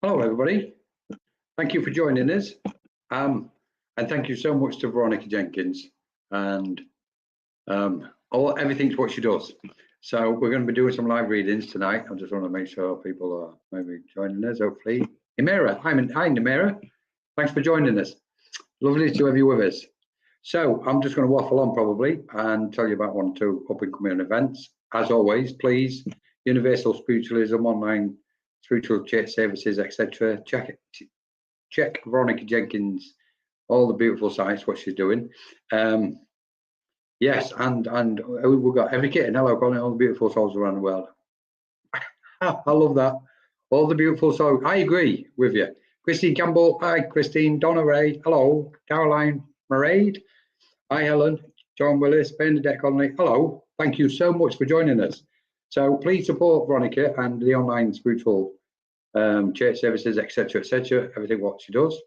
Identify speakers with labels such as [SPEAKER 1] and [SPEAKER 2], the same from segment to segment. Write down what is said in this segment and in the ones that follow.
[SPEAKER 1] Hello, everybody. Thank you for joining us. And thank you so much to Veronica Jenkins and everything to what she does. So we're going to be doing some live readings tonight. I just want to make sure people are maybe joining us, hopefully. Nimera, hi Nimera. Thanks for joining us. Lovely to have you with us. So I'm just going to waffle on probably and tell you about one or two up and coming events. As always, please, Universal Spiritualism, online spiritual church services, etc. Check Veronica Jenkins, all the beautiful sites, what she's doing. Yes, and we've got every kitten. Hello, Colin, all the beautiful souls around the world. I love that. All the beautiful souls. I agree with you. Christine Campbell, hi, Christine. Donna Ray, hello. Caroline Maraid, hi, Helen. John Willis, Bernadette Connolly, hello. Thank you so much for joining us. So please support Veronica and the online spiritual church services, etc., everything what she does.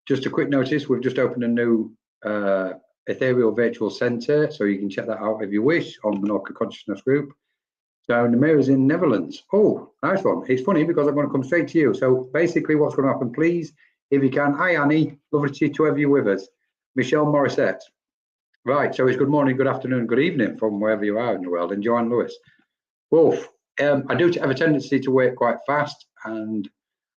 [SPEAKER 1] Just a quick notice, we've just opened a new ethereal virtual center, so you can check that out if you wish on Menorca Consciousness Group. So Namir is in Netherlands. Oh, nice one. It's funny because I'm going to come straight to you. So basically what's going to happen, please, if you can. Hi, Annie. Lovely to have you with us. Michelle Morissette. Right, so it's good morning, good afternoon, good evening from wherever you are in the world. And Joanne Lewis. Wolf. I do have a tendency to work quite fast, and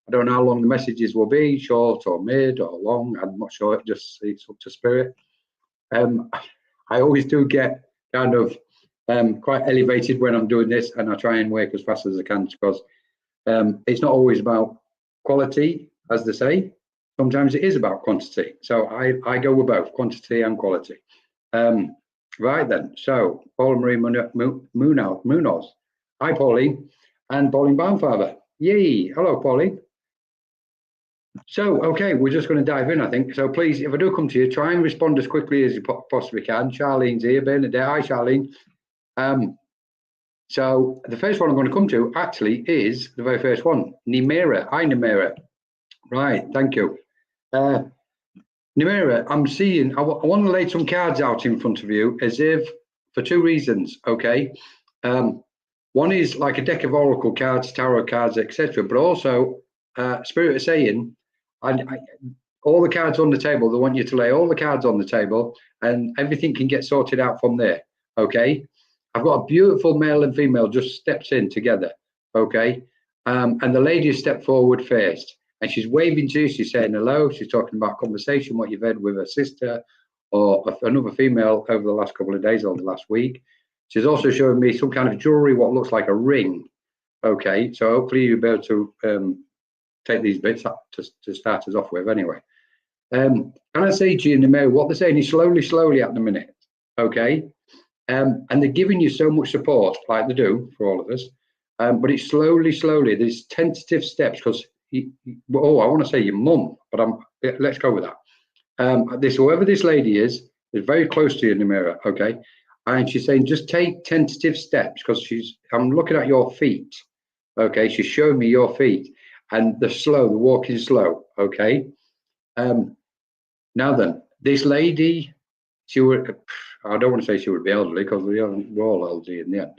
[SPEAKER 1] I don't know how long the messages will be, short or mid or long. I'm not sure. It's up to spirit. I always do get kind of quite elevated when I'm doing this, and I try and work as fast as I can because it's not always about quality, as they say. Sometimes it is about quantity. So I go with both quantity and quality. Right then. So Paula Marie Munoz. Hi, Pauline, and Pauline Baumfather. Yay. Hello, Pauline. So, okay, we're just going to dive in, I think. So please, if I do come to you, try and respond as quickly as you possibly can. Charlene's here, Bernadette. Hi, Charlene. So the first one I'm going to come to actually is the very first one, Nimera. Hi, Nimera. Right, thank you. Nimera, I'm seeing, I want to lay some cards out in front of you as if, for two reasons, okay? One is like a deck of oracle cards, tarot cards, etc. But also, Spirit is saying, all the cards on the table, they want you to lay all the cards on the table and everything can get sorted out from there, okay? I've got a beautiful male and female just steps in together, okay? And the lady has stepped forward first and she's waving to you, she's saying hello, she's talking about conversation, what you've had with her sister or another female over the last couple of days or the last week. She's also showing me some kind of jewelry, what looks like a ring. Okay, so hopefully you'll be able to take these bits up to start us off with anyway. Can I say to you in the mirror, what they're saying is slowly at the minute, okay? And they're giving you so much support, like they do for all of us, but it's slowly, there's tentative steps because, I want to say your mum, but let's go with that. Whoever this lady is very close to you in the mirror, okay? And she's saying, just take tentative steps because I'm looking at your feet. Okay, she's showing me your feet and the walking slow. Okay. Now then, this lady, I don't want to say she would be elderly because we're all elderly in the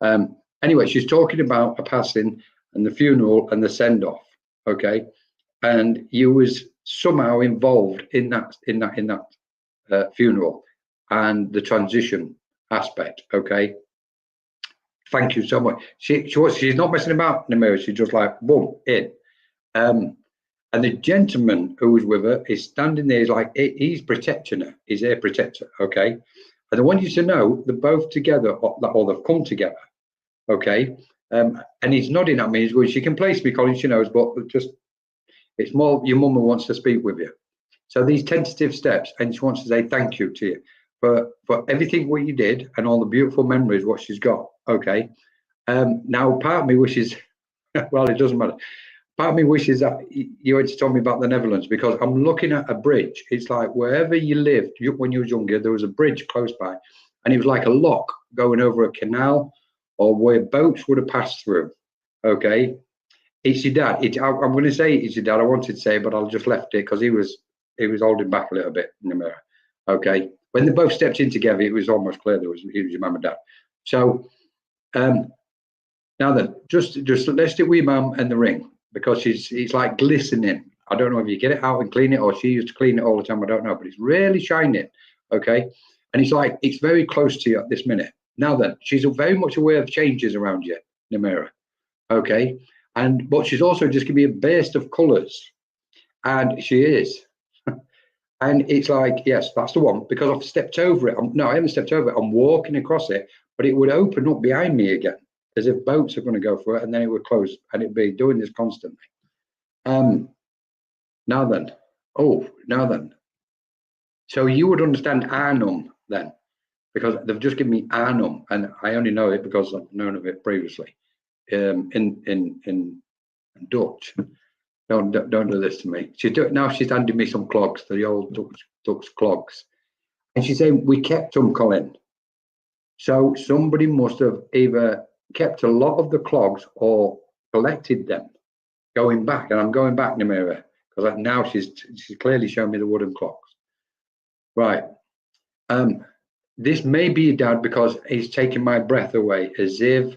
[SPEAKER 1] end. Anyway, she's talking about a passing and the funeral and the send off. Okay. And you was somehow involved in that funeral and the transition aspect. Okay, thank you so much. She's not messing about in the mirror, she's just like boom in. And the gentleman who was with her is standing there, like he's protecting her, he's their protector. Okay, and I want you to know they're both together or they've come together. Okay, and he's nodding at me, he's going, she can place me, Colin, she knows, but just it's more your mum who wants to speak with you. So these tentative steps, and she wants to say thank you to you for everything what you did and all the beautiful memories what she's got. Okay. Now part of me wishes, well, it doesn't matter. Part of me wishes that you had to tell me about the Netherlands because I'm looking at a bridge. It's like wherever you lived when you was younger, there was a bridge close by, and it was like a lock going over a canal or where boats would have passed through. Okay. It's your dad. I'm going to say it's your dad. I wanted to say, but I'll just left it because he was holding back a little bit in the mirror. Okay. When they both stepped in together, it was almost clear it was your mum and dad. So now then, just let's stick with your mum and the ring. because it's like glistening. I don't know if you get it out and clean it, or she used to clean it all the time. I don't know, but it's really shining. Okay, and it's like it's very close to you at this minute. Now then, she's very much aware of changes around you in the mirror. Okay, but she's also just giving me a burst of colours, and she is. And it's like, yes, that's the one, because I've stepped over it. No, I haven't stepped over it. I'm walking across it, but it would open up behind me again, as if boats are going to go for it, and then it would close, and it'd be doing this constantly. Now then, so you would understand Arnhem then, because they've just given me Arnhem, and I only know it because I've known of it previously. In Dutch. Don't do this to me. Now she's handing me some clogs, the old Dutch clogs, and she's saying we kept them, Colin. So somebody must have either kept a lot of the clogs or collected them, going back. And I'm going back in the mirror because now she's clearly showing me the wooden clocks. Right. This may be your dad, because he's taking my breath away, as if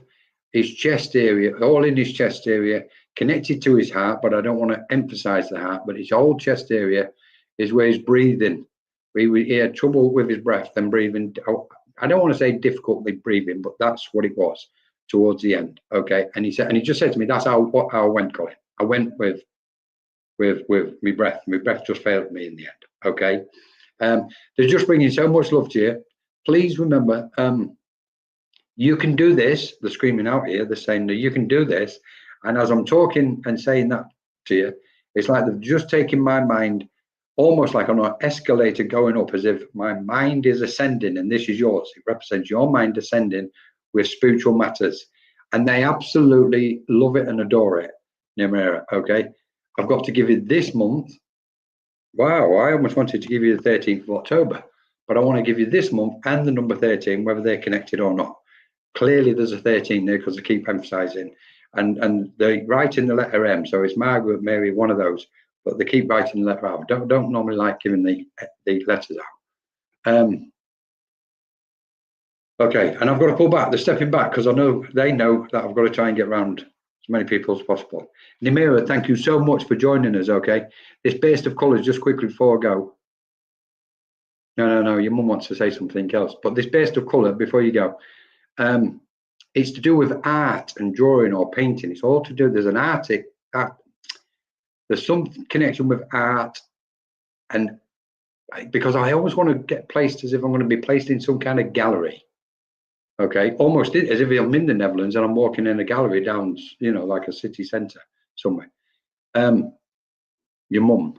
[SPEAKER 1] his chest area, all in his chest area, connected to his heart, but I don't want to emphasize the heart, but his whole chest area is where he's breathing. He had trouble with his breath and breathing. I don't want to say difficultly breathing, but that's what it was towards the end. Okay. And he just said to me, that's how I went, Colin. I went with my breath. My breath just failed me in the end. Okay. They're just bringing so much love to you. Please remember, you can do this. They're screaming out here. They're saying that you can do this. And as I'm talking and saying that to you, it's like they've just taken my mind almost like on an escalator going up, as if my mind is ascending, and this is yours. It represents your mind ascending with spiritual matters. And they absolutely love it and adore it, Nimera. Okay. I've got to give you this month. Wow, I almost wanted to give you the 13th of October, but I want to give you this month and the number 13, whether they're connected or not. Clearly there's a 13 there because I keep emphasizing. And they write in the letter M, so it's Margaret, Mary, one of those, but they keep writing the letter out. Don't normally like giving the letters out. Okay, and I've got to pull back. They're stepping back because they know that I've got to try and get around as many people as possible. Nimira, thank you so much for joining us. Okay, this burst of colours, just quickly before I go. No, your mum wants to say something else, but this burst of colour before you go. It's to do with art and drawing or painting. It's all to do. There's an art. There's some connection with art, and because I always want to get placed as if I'm going to be placed in some kind of gallery. Okay, almost as if I'm in the Netherlands and I'm walking in a gallery down, like a city centre somewhere. Your mum.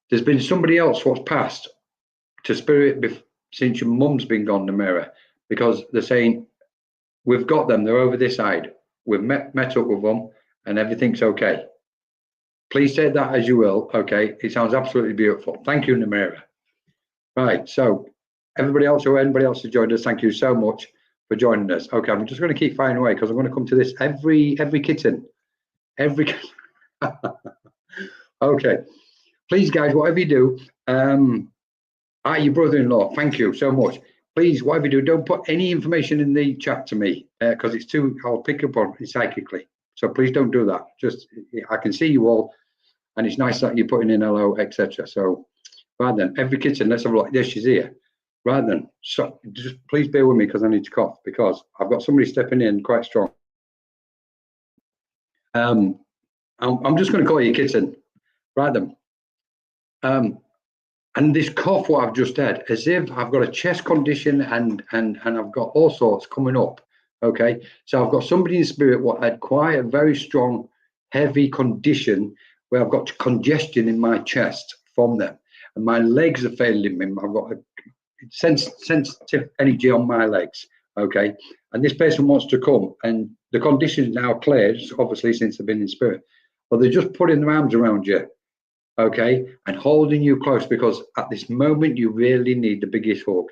[SPEAKER 1] There's been somebody else what's passed to spirit since your mum's been gone, Namira, because they're saying, we've got them, they're over this side. We've met up with them and everything's okay. Please say that as you will, okay? It sounds absolutely beautiful. Thank you, Namira. Right, so anybody else has joined us, thank you so much for joining us. Okay, I'm just going to keep firing away because I'm going to come to this every kitten. Okay, please guys, whatever you do, your brother-in-law, thank you so much. Please, whatever you do, don't put any information in the chat to me because it's I'll pick up on it psychically. So please don't do that. Just, I can see you all and it's nice that you're putting in hello, etc. So rather than every kitten, let's have a look. There she's here. Rather than, so just please bear with me because I need to cough because I've got somebody stepping in quite strong. I'm just going to call you kitten. Rather than, and this cough what I've just had, as if I've got a chest condition and I've got all sorts coming up. Okay, so I've got somebody in spirit what had quite a very strong, heavy condition where I've got congestion in my chest from them, and my legs are failing me. I've got a sensitive energy on my legs. Okay, and this person wants to come, and the condition is now cleared, obviously since they've been in spirit, but they're just putting their arms around you. Okay, and holding you close because at this moment you really need the biggest hug.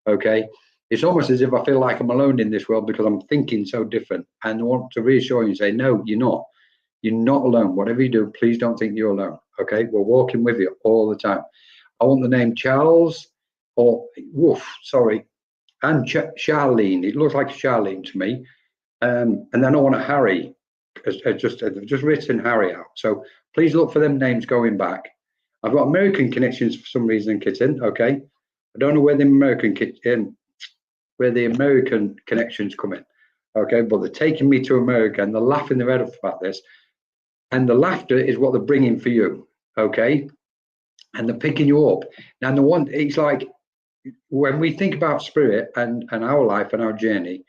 [SPEAKER 1] Okay, it's almost as if I feel like I'm alone in this world because I'm thinking so different, and I want to reassure you and say, no, you're not alone. Whatever you do, please don't think you're alone. Okay, we're walking with you all the time. I want the name Charles or Woof, sorry, and Charlene. It looks like Charlene to me. And then I want a Harry. they've just written Harry out. So please look for them names going back. I've got American connections for some reason, kitten. Okay, I don't know where the American connections come in. Okay, but they're taking me to America and they're laughing their head off about this. And the laughter is what they're bringing for you. Okay, and they're picking you up. Now, it's like when we think about spirit and our life and our journey,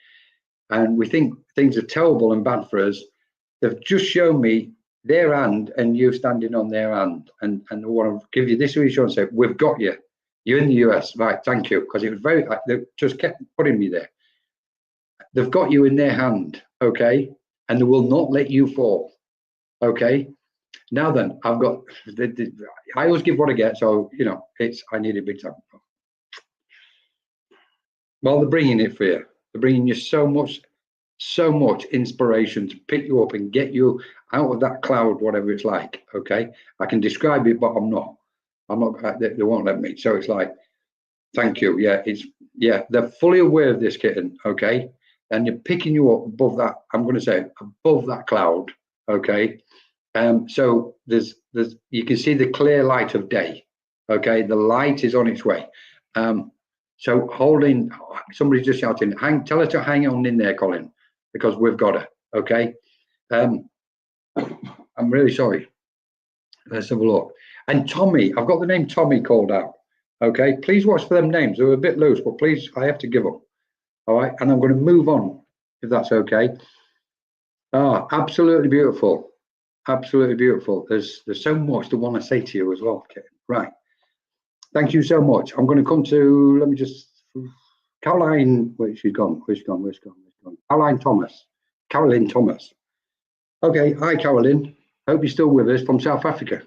[SPEAKER 1] and we think things are terrible and bad for us, they've just shown me their hand and you standing on their hand. And I want to give you this reassurance, say, we've got you. You're in the US, right? Thank you. Because it was they just kept putting me there. They've got you in their hand, okay? And they will not let you fall, okay? Now then, I've got, I always give what I get. So, I need a big time. Well, they're bringing it for you. They're bringing you so much inspiration to pick you up and get you out of that cloud, whatever it's like. Okay, I can describe it, but I'm not. They won't let me. So it's like, thank you. Yeah, they're fully aware of this, kitten. Okay, and they're picking you up above that. I'm going to say above that cloud. Okay, so there's you can see the clear light of day. Okay, the light is on its way. So holding, somebody's just shouting, tell her to hang on in there, Colin, because we've got her, okay? I'm really sorry. Let's have a look. And Tommy, I've got the name Tommy called out, okay? Please watch for them names. They're a bit loose, but please, I have to give them, all right? And I'm going to move on, if that's okay. Absolutely beautiful. Absolutely beautiful. There's so much to want to say to you as well, okay? Right. Thank you so much. I'm going to come to, let me just, Caroline, where's she gone? Where's she gone? Caroline Thomas. Okay, hi Caroline. Hope you're still with us from South Africa.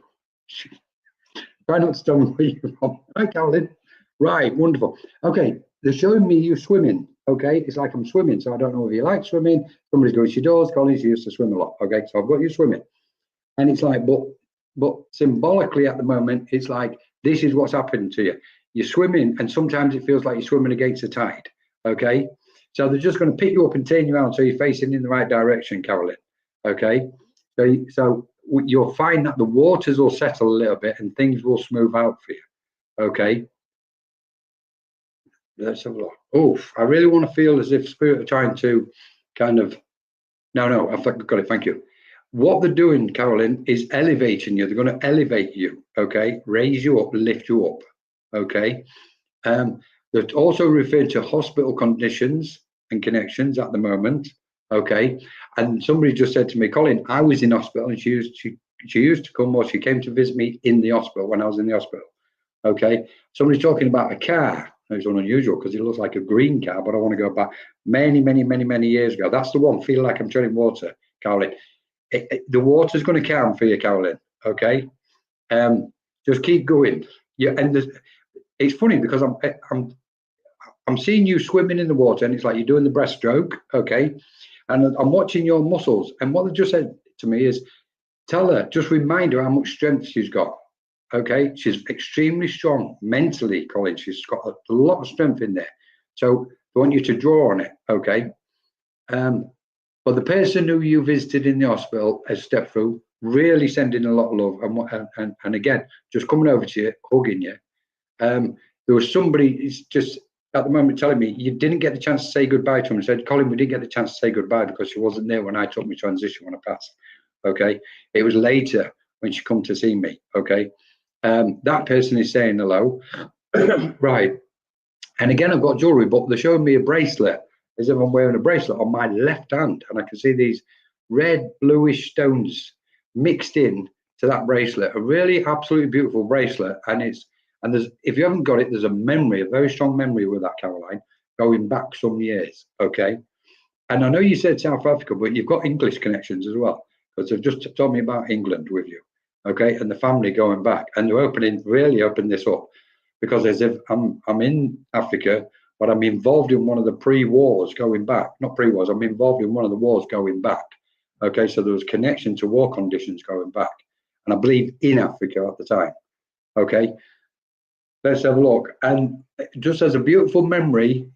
[SPEAKER 1] Try not to tell me where you're from. Hi Caroline. Right, wonderful. Okay, they're showing me you swimming. Okay, it's like I'm swimming, so I don't know if you like swimming. Somebody's going, she does. Colin, she used to swim a lot. Okay, so I've got you swimming. And it's like, but symbolically at the moment, it's like, this is what's happening to you. You're swimming, and sometimes it feels like you're swimming against the tide. Okay, so they're just going to pick you up and turn you around so you're facing in the right direction, Carolyn. Okay, so you'll find that the waters will settle a little bit and things will smooth out for you. Okay, let's have a look. Oh, I really want to feel as if spirit are trying to kind of. No, I've got it. Thank you. What they're doing, Carolyn, is elevating you. They're going to elevate you, okay? Raise you up, lift you up, okay? They're also referring to hospital conditions and connections at the moment, okay? And somebody just said to me, Colin, I was in hospital and she used to come, or she came to visit me in the hospital when I was in the hospital, okay? Somebody's talking about a car. It's unusual because it looks like a green car, but I want to go back many years ago. That's the one. Feel like I'm treading water, Carolyn. The water's going to calm for you, Caroline. Okay, just keep going. Yeah, and it's funny because I'm seeing you swimming in the water, and it's like you're doing the breaststroke. Okay, and I'm watching your muscles. And what they just said to me is, tell her, just remind her how much strength she's got. Okay, she's extremely strong mentally, Colin. She's got a lot of strength in there. So I want you to draw on it. Okay. But the person who you visited in the hospital has stepped through, really sending a lot of love, and again, just coming over to you, hugging you. There was somebody just at the moment telling me you didn't get the chance to say goodbye to him. And said, Colin, we didn't get the chance to say goodbye because she wasn't there when I took my transition when I passed. Okay, it was later when she come to see me. Okay, that person is saying hello, right? And again, I've got jewelry, but they're showing me a bracelet. As if I'm wearing a bracelet on my left hand, and I can see these red bluish stones mixed in to that bracelet. A really absolutely beautiful bracelet, and there's, if you haven't got it, there's a memory, a very strong memory with that, Caroline, going back some years. Okay, and I know you said South Africa, but you've got English connections as well, because they've just told me about England with you. Okay, and the family going back, and they're really opening this up, because as if I'm in Africa. But I'm involved in one of the pre-wars going back, not pre-wars, I'm involved in one of the wars going back. Okay, so there was connection to war conditions going back. And I believe in Africa at the time. Okay, let's have a look. And just as a beautiful memory,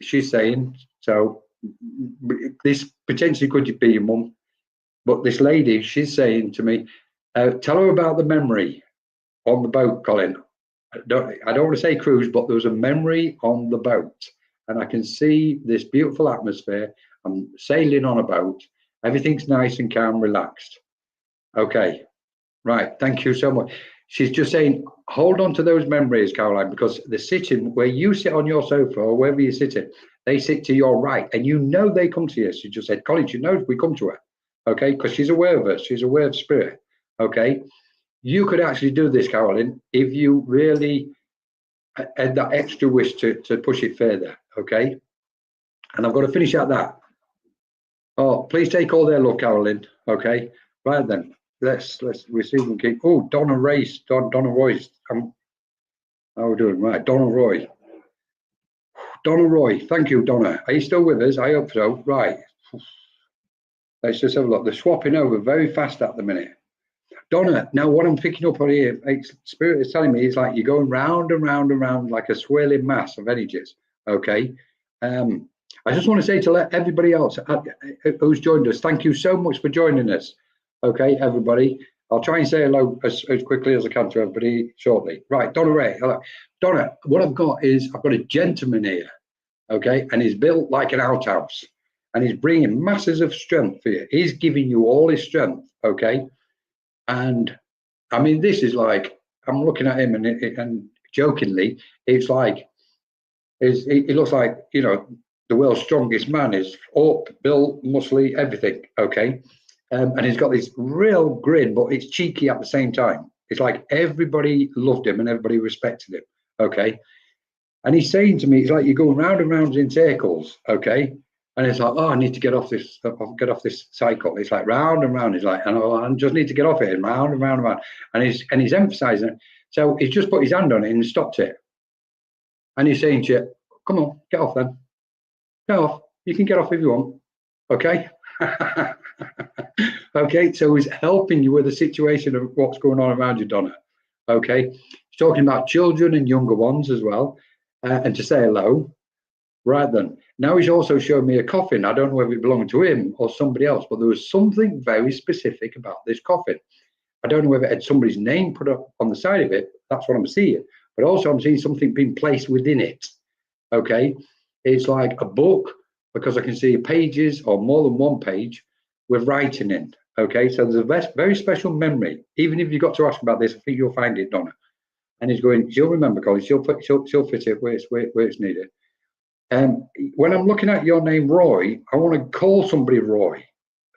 [SPEAKER 1] she's saying, so this potentially could be your mum. But this lady, she's saying to me, tell her about the memory on the boat, Colin. I don't want to say cruise, but there was a memory on the boat. And I can see this beautiful atmosphere. I'm sailing on a boat. Everything's nice and calm, relaxed. Okay, right. Thank you so much. She's just saying, hold on to those memories, Caroline, because the sitting where you sit on your sofa or wherever you're sitting, they sit to your right, and you know they come to you. She just said, Colin, she knows we come to her, okay, because she's aware of us. She's aware of spirit, okay. You could actually do this, Caroline, if you really had that extra wish to push it further, okay. And I've got to finish at that. Oh, please take all their love, Caroline. Okay, right then. Let's receive and keep. Oh, Donna Royce. How are we doing? Right, Donna Roy. Donna Roy. Thank you, Donna. Are you still with us? I hope so. Right. Let's just have a look. They're swapping over very fast at the minute. Donna, now what I'm picking up on here, Spirit is telling me, it's like you're going round and round and round like a swirling mass of energies. Okay. I just want to say to let everybody else who's joined us, thank you so much for joining us. Okay, everybody. I'll try and say hello as quickly as I can to everybody shortly. Right, Donna Ray. Hello. Donna, what I've got is I've got a gentleman here, okay, and he's built like an outhouse, and he's bringing masses of strength for you. He's giving you all his strength, okay? And I mean, this is like, I'm looking at him and jokingly, it's like, it looks like, you know, the world's strongest man is up, built, muscly, everything, okay? And he's got this real grin, but it's cheeky at the same time. It's like everybody loved him and everybody respected him, okay? And he's saying to me, it's like you're going round and round in circles, okay? And it's like, oh, I need to get off this cycle. It's like round and round. He's like, I just need to get off it, and round and round and round. And he's emphasizing it. So he's just put his hand on it and stopped it. And he's saying to you, come on, get off then. Get off. You can get off if you want. Okay? Okay, so he's helping you with the situation of what's going on around you, Donna. Okay? He's talking about children and younger ones as well. And to say hello. Right then. Now he's also showing me a coffin. I don't know whether it belonged to him or somebody else, but there was something very specific about this coffin. I don't know whether it had somebody's name put up on the side of it. That's what I'm seeing. But also I'm seeing something being placed within it. Okay? It's like a book, because I can see pages or more than one page with writing in. Okay? So there's a very special memory. Even if you got to ask about this, I think you'll find it, Donna. And he's going, she'll remember, Colin. She'll fit it where it's needed. When I'm looking at your name, Roy, I want to call somebody Roy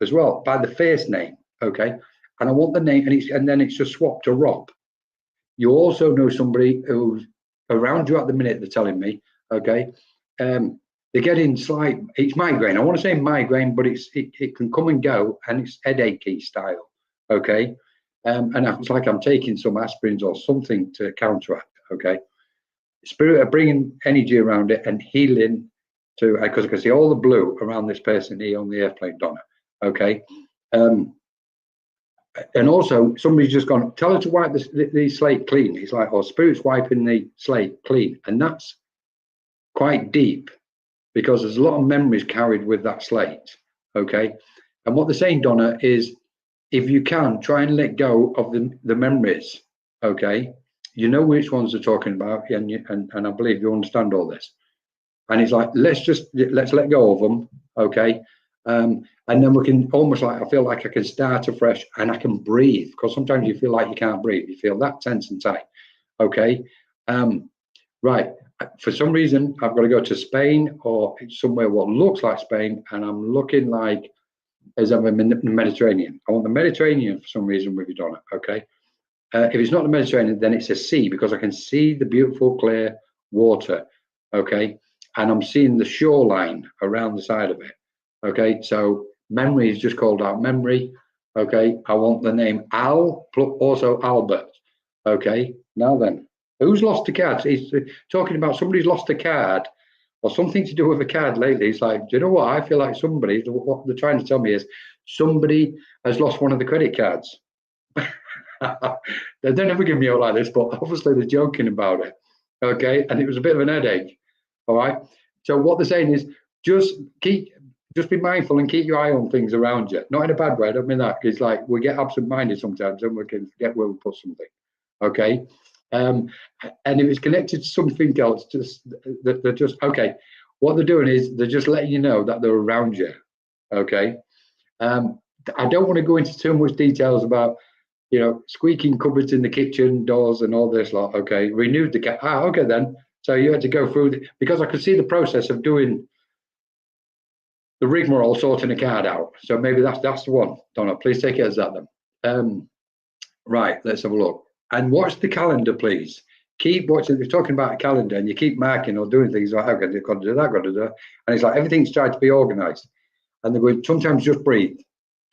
[SPEAKER 1] as well by the first name, okay? And I want the name, and then it's just swapped to Rob. You also know somebody who's around you at the minute. They're telling me, okay? They're getting slight. It's migraine. I want to say migraine, but it can come and go, and it's headachy style, okay? And it's like I'm taking some aspirins or something to counteract, okay? Spirit are bringing energy around it and healing to, because I can see all the blue around this person here on the airplane, Donna. Okay. And also somebody's just gone, tell her to wipe the slate clean. It's like, oh, Spirit's wiping the slate clean. And that's quite deep because there's a lot of memories carried with that slate. Okay. And what they're saying, Donna, is if you can, try and let go of the memories. Okay. You know which ones they're talking about, and I believe you understand all this. And it's like, let's let go of them, okay? And then we can almost like, I feel like I can start afresh and I can breathe, because sometimes you feel like you can't breathe. You feel that tense and tight, okay? Right, for some reason, I've got to go to Spain or somewhere what looks like Spain, and I'm looking like as I'm in the Mediterranean. I want the Mediterranean for some reason with you, Donna, okay? If it's not the Mediterranean, then it's a sea, because I can see the beautiful clear water, okay? And I'm seeing the shoreline around the side of it, okay? So memory is just called out memory, okay? I want the name Al, also Albert, okay? Now then, who's lost a card? He's talking about somebody's lost a card or something to do with a card lately. It's like, do you know what? I feel like what they're trying to tell me is somebody has lost one of the credit cards. They don't ever give me out like this, but obviously they're joking about it, okay? And it was a bit of an headache, all right? So what they're saying is just just be mindful and keep your eye on things around you. Not in a bad way, I don't mean that. It's like we get absent-minded sometimes and we can forget where we put something. Okay. And if it's connected to something else, they're just okay. What they're doing is they're just letting you know that they're around you. Okay. I don't want to go into too much details about, you know, squeaking cupboards in the kitchen, doors and all this lot. Okay. Renewed the cat. Okay then. So you had to go through because I could see the process of doing the rigmarole, sorting a card out. So maybe that's the one. Donna, please take it as that then. Right, let's have a look. And watch the calendar, please. Keep watching. We're talking about a calendar, and you keep marking or doing things like, okay, I've got to do that, got to do that. And it's like everything's tried to be organized. And they're going, sometimes just breathe.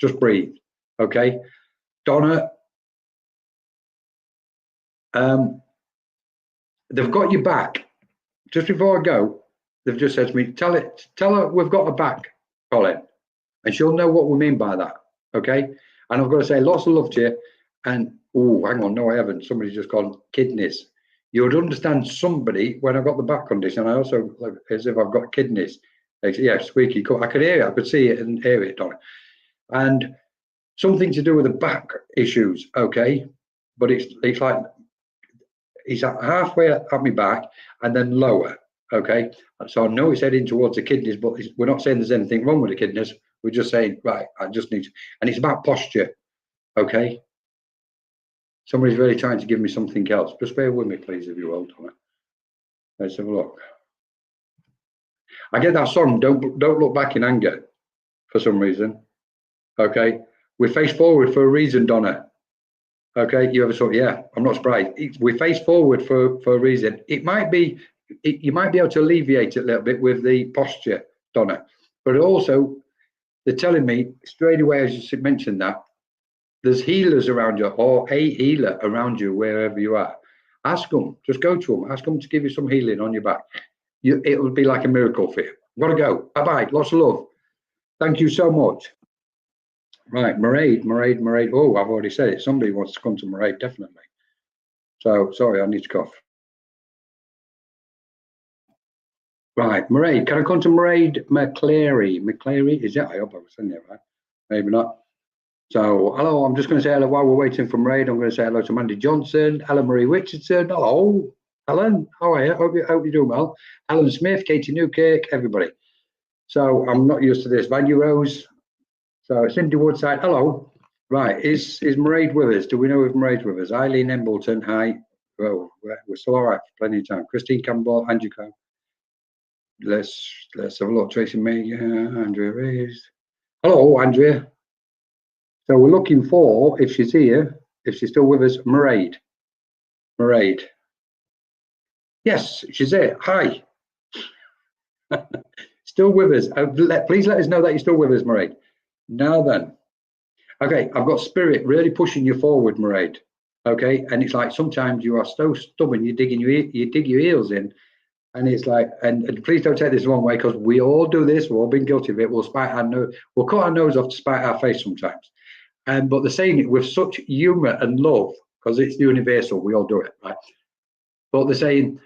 [SPEAKER 1] Just breathe. Okay. Donna, they've got your back. Just before I go, they've just said to me, tell her we've got her back, Colin. And she'll know what we mean by that. Okay. And I've got to say lots of love to you. And oh, hang on, no, I haven't. Somebody's just gone kidneys. You would understand somebody when I've got the back condition. I also look as if I've got kidneys. Yeah, squeaky. I could hear it. I could see it and hear it, Donna. And something to do with the back issues. Okay, but it's like he's halfway at my back and then lower. Okay, so I know it's heading towards the kidneys, but we're not saying there's anything wrong with the kidneys. We're just saying, right, I just need to, and it's about posture. Okay. Somebody's really trying to give me something else. Just bear with me, please, if you will, Donna. Let's have a look. I get that song, don't look back in anger, for some reason. Okay. We face forward for a reason, Donna. Okay. You ever thought, yeah, I'm not surprised. We face forward for a reason. It might be, you might be able to alleviate it a little bit with the posture, Donna. But also, they're telling me straight away, as you mentioned that, there's healers around you or a healer around you wherever you are. Ask them, just go to them, ask them to give you some healing on your back. It would be like a miracle for you. I've got to go. Bye-bye. Lots of love. Thank you so much. Right, Mairead. Oh, I've already said it. Somebody wants to come to Mairead, definitely. So, sorry, I need to cough. Right, Mairead. Can I come to Mairead McCleary? McCleary, is that? I hope I was saying it right. Maybe not. So, hello, I'm just going to say hello while we're waiting for Mairead. I'm going to say hello to Mandy Johnson, Ellen Marie Richardson. Hello, Helen. How are you? Hope you're doing well. Alan Smith, Katie Newkirk, everybody. So, I'm not used to this. Vanya Rose. So, Cindy Woodside. Hello. Right, is Mairead with us? Do we know if Mairead's with us? Eileen Embleton. Hi. Well, we're still all right for plenty of time. Christine Campbell, Angie Coe. Let's have a look. Tracy May, Andrea Reyes. Hello, Andrea. So we're looking for, if she's here, if she's still with us, Mairead. Mairead. Yes, she's here. Hi. Still with us. Please let us know that you're still with us, Mairead. Now then. Okay, I've got spirit really pushing you forward, Mairead. Okay, and it's like sometimes you are so stubborn, you dig your heels in, and it's like, and please don't take this the wrong way, because we all do this. We've all been guilty of it. We'll cut our nose off to spite our face sometimes. But they're saying it with such humor and love, because it's universal. We all do it, right? But they're saying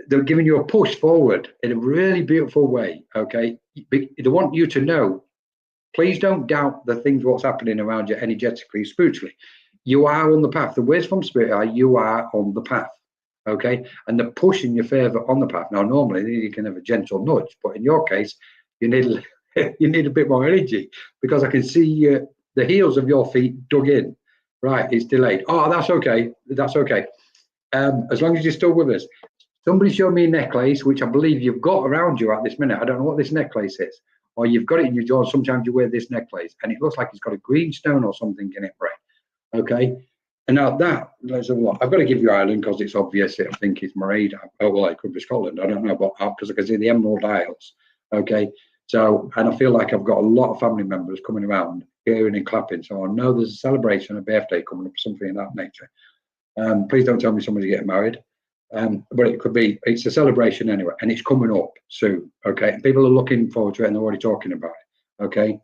[SPEAKER 1] they're giving you a push forward in a really beautiful way. Okay, they want you to know. Please don't doubt the things what's happening around you energetically, spiritually. You are on the path. The words from spirit are you are on the path. Okay, and they're pushing you further on the path. Now, normally you can have a gentle nudge, but in your case, you need a bit more energy, because I can see the heels of your feet dug in. Right, it's delayed. Oh, that's okay. That's okay. As long as you're still with us. Somebody showed me a necklace, which I believe you've got around you at this minute. I don't know what this necklace is. Or you've got it in your jaw. Sometimes you wear this necklace, and it looks like it's got a green stone or something in it, right? Okay. And now that, let's have a look. I've got to give you Ireland because it's obvious. I think it's Mairead. Oh, well, it could be Scotland. I don't know, but because I can see the Emerald Isles. Okay. So, and I feel like I've got a lot of family members coming around, cheering and clapping. So I know there's a celebration, a birthday coming up, something of that nature. Please don't tell me somebody's getting married. But it could be, it's a celebration anyway, and it's coming up soon. Okay. And people are looking forward to it, and they're already talking about it. Okay.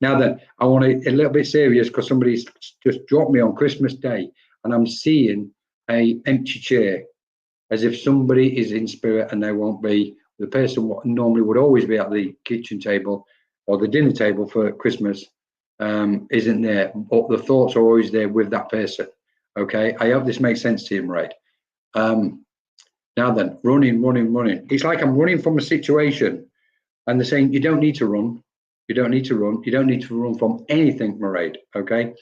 [SPEAKER 1] Now then, I want to a little bit serious, because somebody's just dropped me on Christmas Day, and I'm seeing a empty chair, as if somebody is in spirit and they won't be. The person what normally would always be at the kitchen table or the dinner table for Christmas isn't there, but the thoughts are always there with that person. Okay, I hope this makes sense to you, Mairead. Now then, running. It's like I'm running from a situation, and they're saying you don't need to run. You don't need to run. You don't need to run from anything, Mairead. Okay.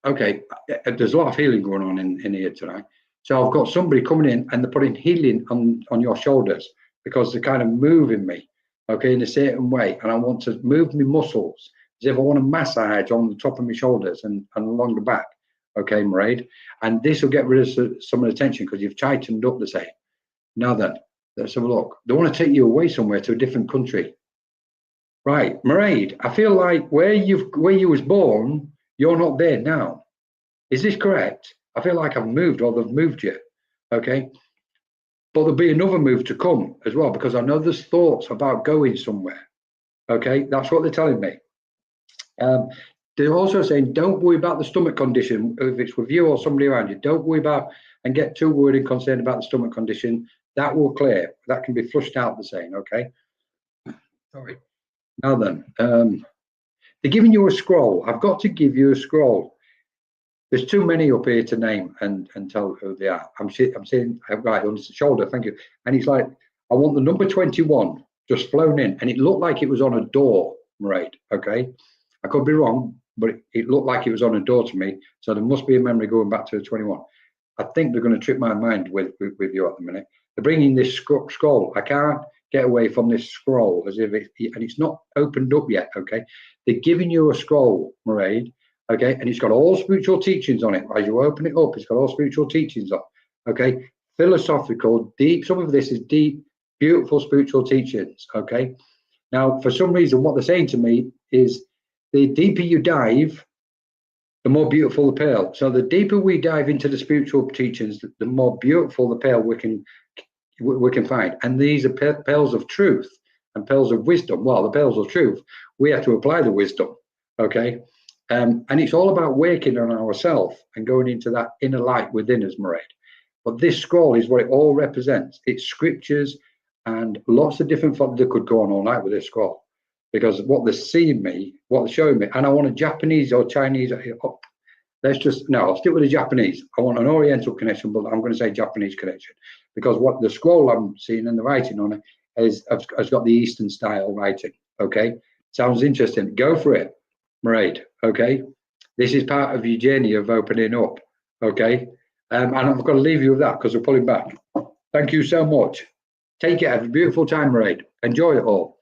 [SPEAKER 1] Okay. There's a lot of healing going on in here tonight. So I've got somebody coming in and they're putting healing on your shoulders because they're kind of moving me, okay, in a certain way. And I want to move my muscles as if I want to massage on the top of my shoulders and along the back, okay, Mairead. And this will get rid of some of the tension because you've tightened up the same. Now then, let's have a look. They want to take you away somewhere to a different country. Right, Mairead, I feel like where you was born, you're not there now. Is this correct? I feel like I've moved or they've moved you, okay? But there'll be another move to come as well because I know there's thoughts about going somewhere, okay? That's what they're telling me. They're also saying, don't worry about the stomach condition. If it's with you or somebody around you, don't worry about and get too worried and concerned about the stomach condition. That will clear. That can be flushed out, they're saying, okay? Sorry. Now then, they're giving you a scroll. I've got to give you a scroll. There's too many up here to name and tell who they are. I'm saying right on the shoulder, thank you. And he's like, I want the number 21 just flown in, and it looked like it was on a door, right? Okay, I could be wrong, but it looked like it was on a door to me. So there must be a memory going back to the 21. I think they're going to trip my mind with you at the minute. They're bringing this scroll. I can't get away from this scroll as if it's not opened up yet. Okay, they're giving you a scroll, Mairead. Okay, and it's got all spiritual teachings on it. As you open it up, it's got all spiritual teachings on. Okay, philosophical, deep. Some of this is deep, beautiful spiritual teachings. Okay, now for some reason, what they're saying to me is the deeper you dive, the more beautiful the pearl. So the deeper we dive into the spiritual teachings, the more beautiful the pearl we can find. And these are pearls of truth and pearls of wisdom. Well, the pearls of truth, we have to apply the wisdom. Okay. And it's all about working on ourselves and going into that inner light within us, Mairead. But this scroll is what it all represents. It's scriptures and lots of different things that could go on all night with this scroll. Because what they're seeing me, what they're showing me, and I want a Japanese or Chinese. I'll stick with the Japanese. I want an Oriental connection, but I'm going to say Japanese connection. Because what the scroll I'm seeing and the writing on it has got the Eastern style writing. Okay, sounds interesting. Go for it. Mairead, okay, this is part of your journey of opening up, okay, and I've got to leave you with that because we're pulling back. Thank you so much. Take care. Have a beautiful time, Mairead. Enjoy it all.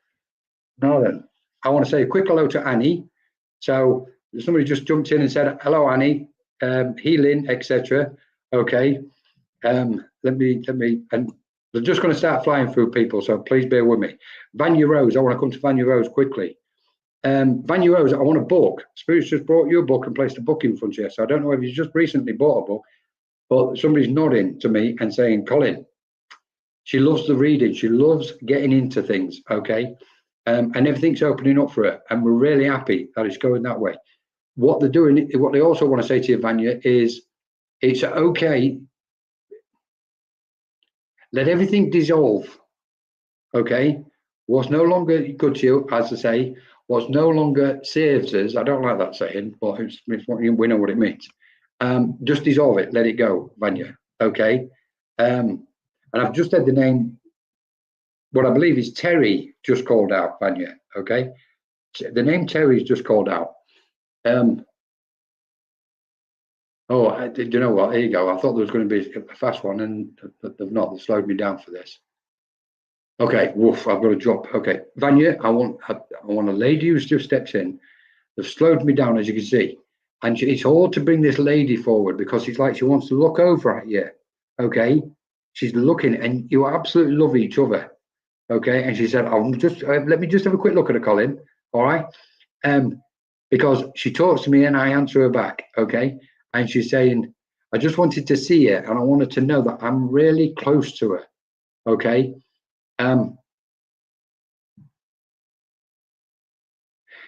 [SPEAKER 1] Now then, I want to say a quick hello to Annie. So somebody just jumped in and said, hello, Annie, healing, etc. Okay, let me, and they're just going to start flying through people, so please bear with me. Vanya Rose, I want to come to Vanya Rose quickly. Vanya Rose, I want a book. Spirit's just brought you a book and placed a book in front of you. So I don't know if you just recently bought a book, but somebody's nodding to me and saying, Colin, she loves the reading. She loves getting into things, okay? And everything's opening up for her. And we're really happy that it's going that way. What they're doing, what they also want to say to you, Vanya, is it's okay. Let everything dissolve, okay? What's no longer good to you, as I say, what's no longer serves us, I don't like that saying, but we know what it means. Just dissolve it, let it go, Vanya, okay? And I've just had the name, what I believe is Terry just called out, Vanya, okay? The name Terry is just called out. Do you know what? Here you go. I thought there was going to be a fast one, and they've not. They've slowed me down for this. Okay, woof, I've got to drop. Okay, Vanya, I want a lady who's just steps in. They've slowed me down, as you can see. And it's hard to bring this lady forward because it's like she wants to look over at you. Okay, she's looking, and you absolutely love each other. Okay, and she said, let me just have a quick look at her, Colin. All right, because she talks to me and I answer her back. Okay, and she's saying, I just wanted to see her, and I wanted to know that I'm really close to her. Okay.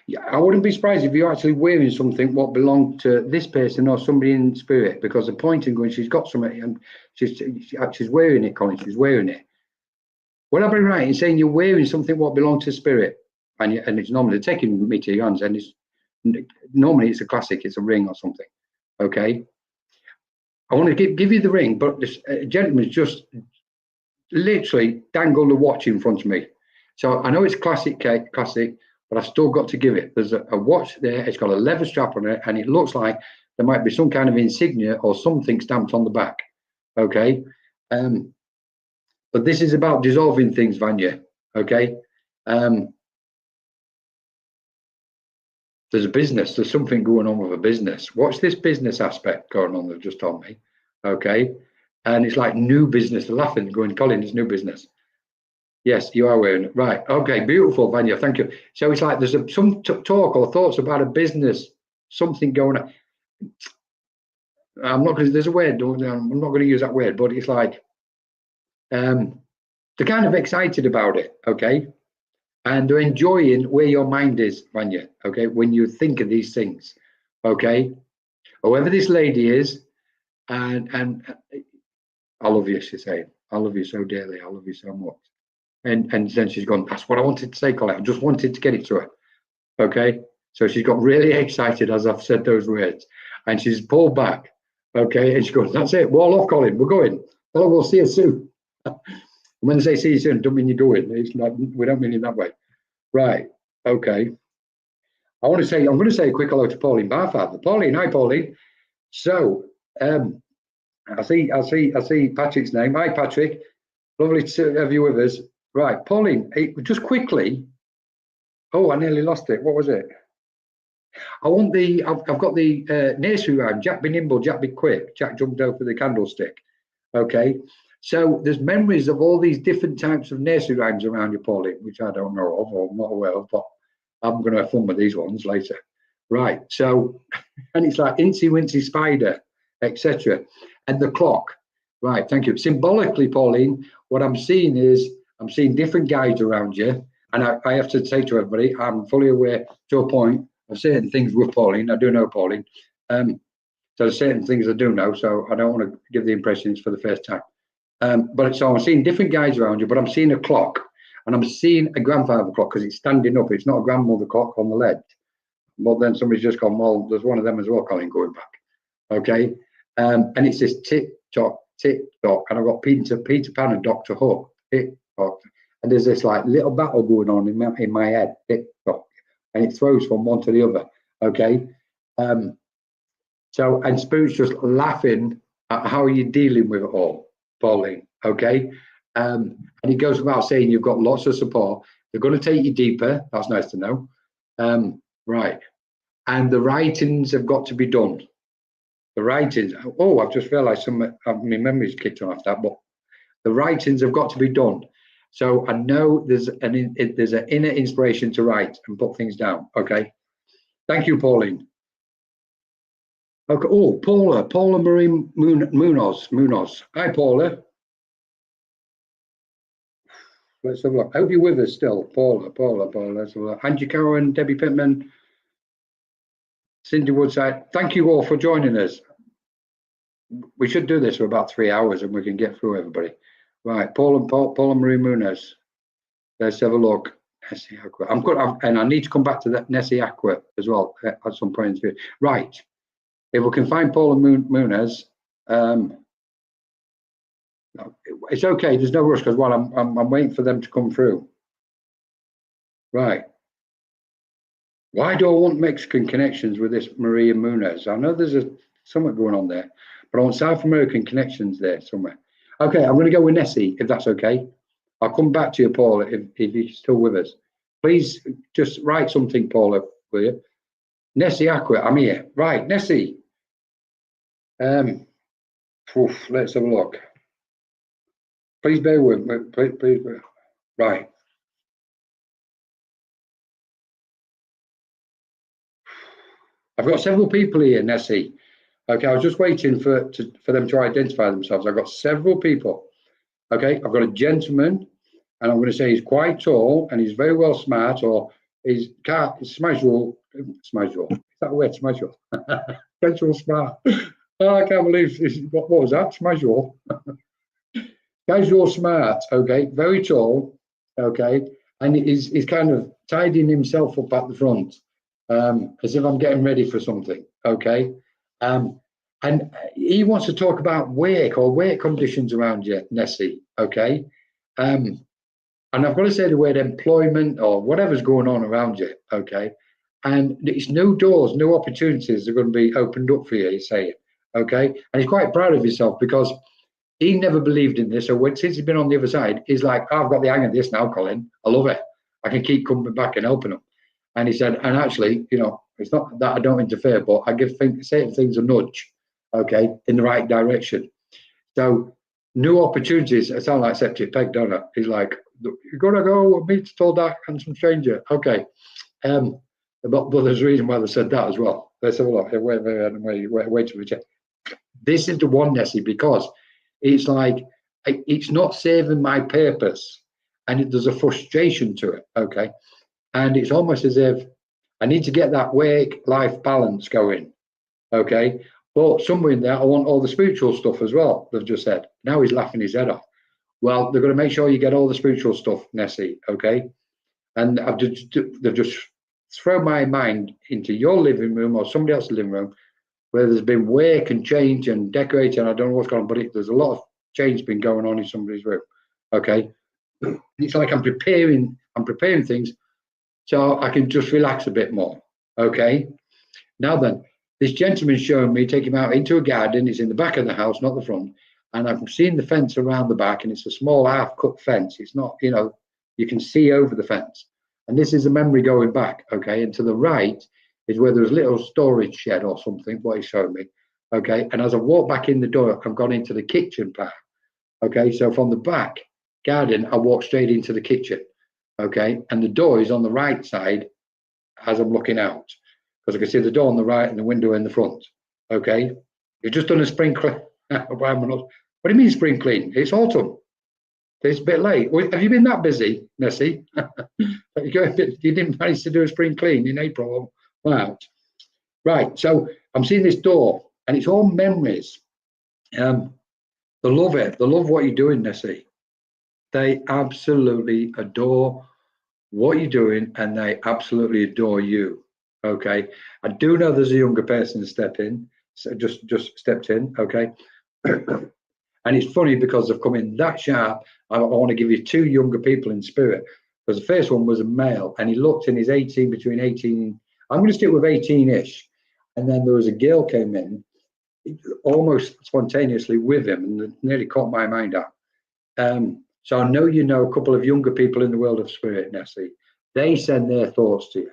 [SPEAKER 1] Yeah, I wouldn't be surprised if you're actually wearing something what belonged to this person or somebody in spirit, because the point in going, she's got something and she's wearing it, Colin, she's wearing it. Would I be right in saying you're wearing something what belongs to spirit, and it's normally taking me to your hands, and it's normally it's a classic, it's a ring or something. Okay, I want to give you the ring, but this gentleman's just literally dangled a watch in front of me. So I know it's classic, but I've still got to give it. There's a watch there. It's got a leather strap on it, and it looks like there might be some kind of insignia or something stamped on the back. Okay, but this is about dissolving things, Vanya. Okay, there's a business. There's something going on with a business. What's this business aspect going on? They've just told me. Okay, and it's like new business. They're laughing, going, Colin, it's new business. Yes, you are wearing it. Right. Okay, beautiful, Vanya. Thank you. So it's like there's some talk or thoughts about a business, something going on. I'm not going to, there's a word, I'm not going to use that word, but it's like they're kind of excited about it, okay? And they're enjoying where your mind is, Vanya, okay? When you think of these things, okay? Whoever this lady is, and I love you, she's saying. I love you so dearly. I love you so much. And then she's gone, that's what I wanted to say, Colin. I just wanted to get it to her, okay? So she's got really excited as I've said those words. And she's pulled back, okay? And she goes, that's it, wall off, Colin, we're going. Hello, we'll see you soon. When they say see you soon, don't mean you're going. It's not, we don't mean it that way. Right, okay. I'm going to say a quick hello to Pauline Barfather. Pauline, hi, Pauline. So, I see Patrick's name. Hi, Patrick. Lovely to have you with us. Right, Pauline, just quickly. Oh, I nearly lost it. What was it? I want the, I've got the nursery rhyme. Jack be nimble, Jack be quick. Jack jumped over the candlestick. Okay, so there's memories of all these different types of nursery rhymes around you, Pauline, which I don't know of or not aware of, but I'm going to have fun with these ones later. Right, so, and it's like Incy Wincy Spider, etc. And the clock. Right, thank you. Symbolically, Pauline, what I'm seeing is, I'm seeing different guides around you. And I have to say to everybody, I'm fully aware to a point of certain things with Pauline. I do know Pauline. So there's certain things I do know, so I don't want to give the impression it's for the first time. But so I'm seeing different guides around you, but I'm seeing a clock. And I'm seeing a grandfather clock because it's standing up. It's not a grandmother clock on the left. But then somebody's just gone, well, there's one of them as well, Colin, going back. Okay. And it says tick-tock, tick-tock. And I've got Peter Pan and Dr. Hook. Tick-tock. And there's this like little battle going on in my head. Tick-tock. And it throws from one to the other. Okay. So, and Spirit's just laughing at how you're dealing with it all, Pauline. Okay. And it goes without saying you've got lots of support. They're going to take you deeper. That's nice to know. Right. And the writings have got to be done. The writings. Oh, I've just realised some of my memories kicked on after that. But the writings have got to be done. So I know there's an inner inspiration to write and put things down. Okay. Thank you, Pauline. Okay. Oh, Paula Marie Munoz. Hi, Paula. Let's have a look. I hope you're with us still, Paula. Let's have a look. Angie Cowan, Debbie Pittman, Cindy Woodside. Thank you all for joining us. We should do this for about 3 hours and we can get through everybody. Right, Paula Marie Munoz. Let's have a look. Nessie Aqua. I'm good, and I need to come back to that Nessie Aqua as well at some point in the future. Right. If we can find Paula Munoz, it's okay. There's no rush because I'm waiting for them to come through. Right. Why do I want Mexican connections with this Maria Munoz? I know there's something going on there, but I want South American connections there somewhere. Okay, I'm going to go with Nessie, if that's okay. I'll come back to you, Paula, if you're still with us. Please just write something, Paula, will you? Nessie Aqua, I'm here. Right, Nessie. Let's have a look. Please bear with me. Please. Right. I've got several people here, Nessie. Okay, I was just waiting for them to identify themselves. I've got several people. Okay, I've got a gentleman, and I'm going to say he's quite tall and he's very well smart, or he's smashable. Is that a word? Smashable. Casual smart. Oh, I can't believe what was that? Smashable. Guy's real smart, okay, very tall, okay, and he's kind of tidying himself up at the front, as if I'm getting ready for something, okay. And he wants to talk about work or work conditions around you, Nessie, okay. And I've got to say the word employment or whatever's going on around you, okay. And it's new doors, new opportunities are going to be opened up for you, he's saying, okay. And he's quite proud of himself because he never believed in this. So since he's been on the other side, he's like, oh, I've got the hang of this now, Colin. I love it. I can keep coming back and helping them. And he said, and actually, you know, it's not that I don't interfere, but I give certain things a nudge, okay, in the right direction. So new opportunities, I sound like Septic Peg, don't I? He's like, you're going to go and meet that handsome stranger. Okay. But there's a reason why they said that as well. Let's have a look. Wait to reject. This is the one, Nessie, because it's like, it's not serving my purpose. And there's a frustration to it, okay? And it's almost as if I need to get that work-life balance going, okay? But somewhere in there, I want all the spiritual stuff as well, they've just said. Now he's laughing his head off. Well, they're going to make sure you get all the spiritual stuff, Nessie, okay? And they've just thrown my mind into your living room or somebody else's living room where there's been work and change and decorating. I don't know what's going on, but there's a lot of change been going on in somebody's room, okay? It's like I'm preparing things so I can just relax a bit more, okay? Now then, this gentleman's showing me, taking him out into a garden. It's in the back of the house, not the front. And I'm seeing the fence around the back, and it's a small half-cut fence. It's not, you know, you can see over the fence. And this is a memory going back, okay? And to the right is where there's a little storage shed or something, what he's showing me, okay? And as I walk back in the door, I've gone into the kitchen part, okay? So from the back garden, I walk straight into the kitchen, okay? And the door is on the right side as I'm looking out, because I can see the door on the right and the window in the front, okay? You've just done a spring clean. What do you mean spring clean? It's autumn. It's a bit late. Have you been that busy, Nessie? You didn't manage to do a spring clean in April or March. Right, so I'm seeing this door, and it's all memories. They love it. They love what you're doing, Nessie. They absolutely adore what you're doing, and they absolutely adore you. Okay, I do know there's a younger person step in, so just stepped in. Okay, and it's funny because they've come in that sharp. I want to give you two younger people in spirit, because the first one was a male, and he looked in his 18, between 18. I'm going to stick with 18-ish, and then there was a girl came in, almost spontaneously with him, and nearly caught my mind out. So I know you know a couple of younger people in the world of spirit, Nessie. They send their thoughts to you,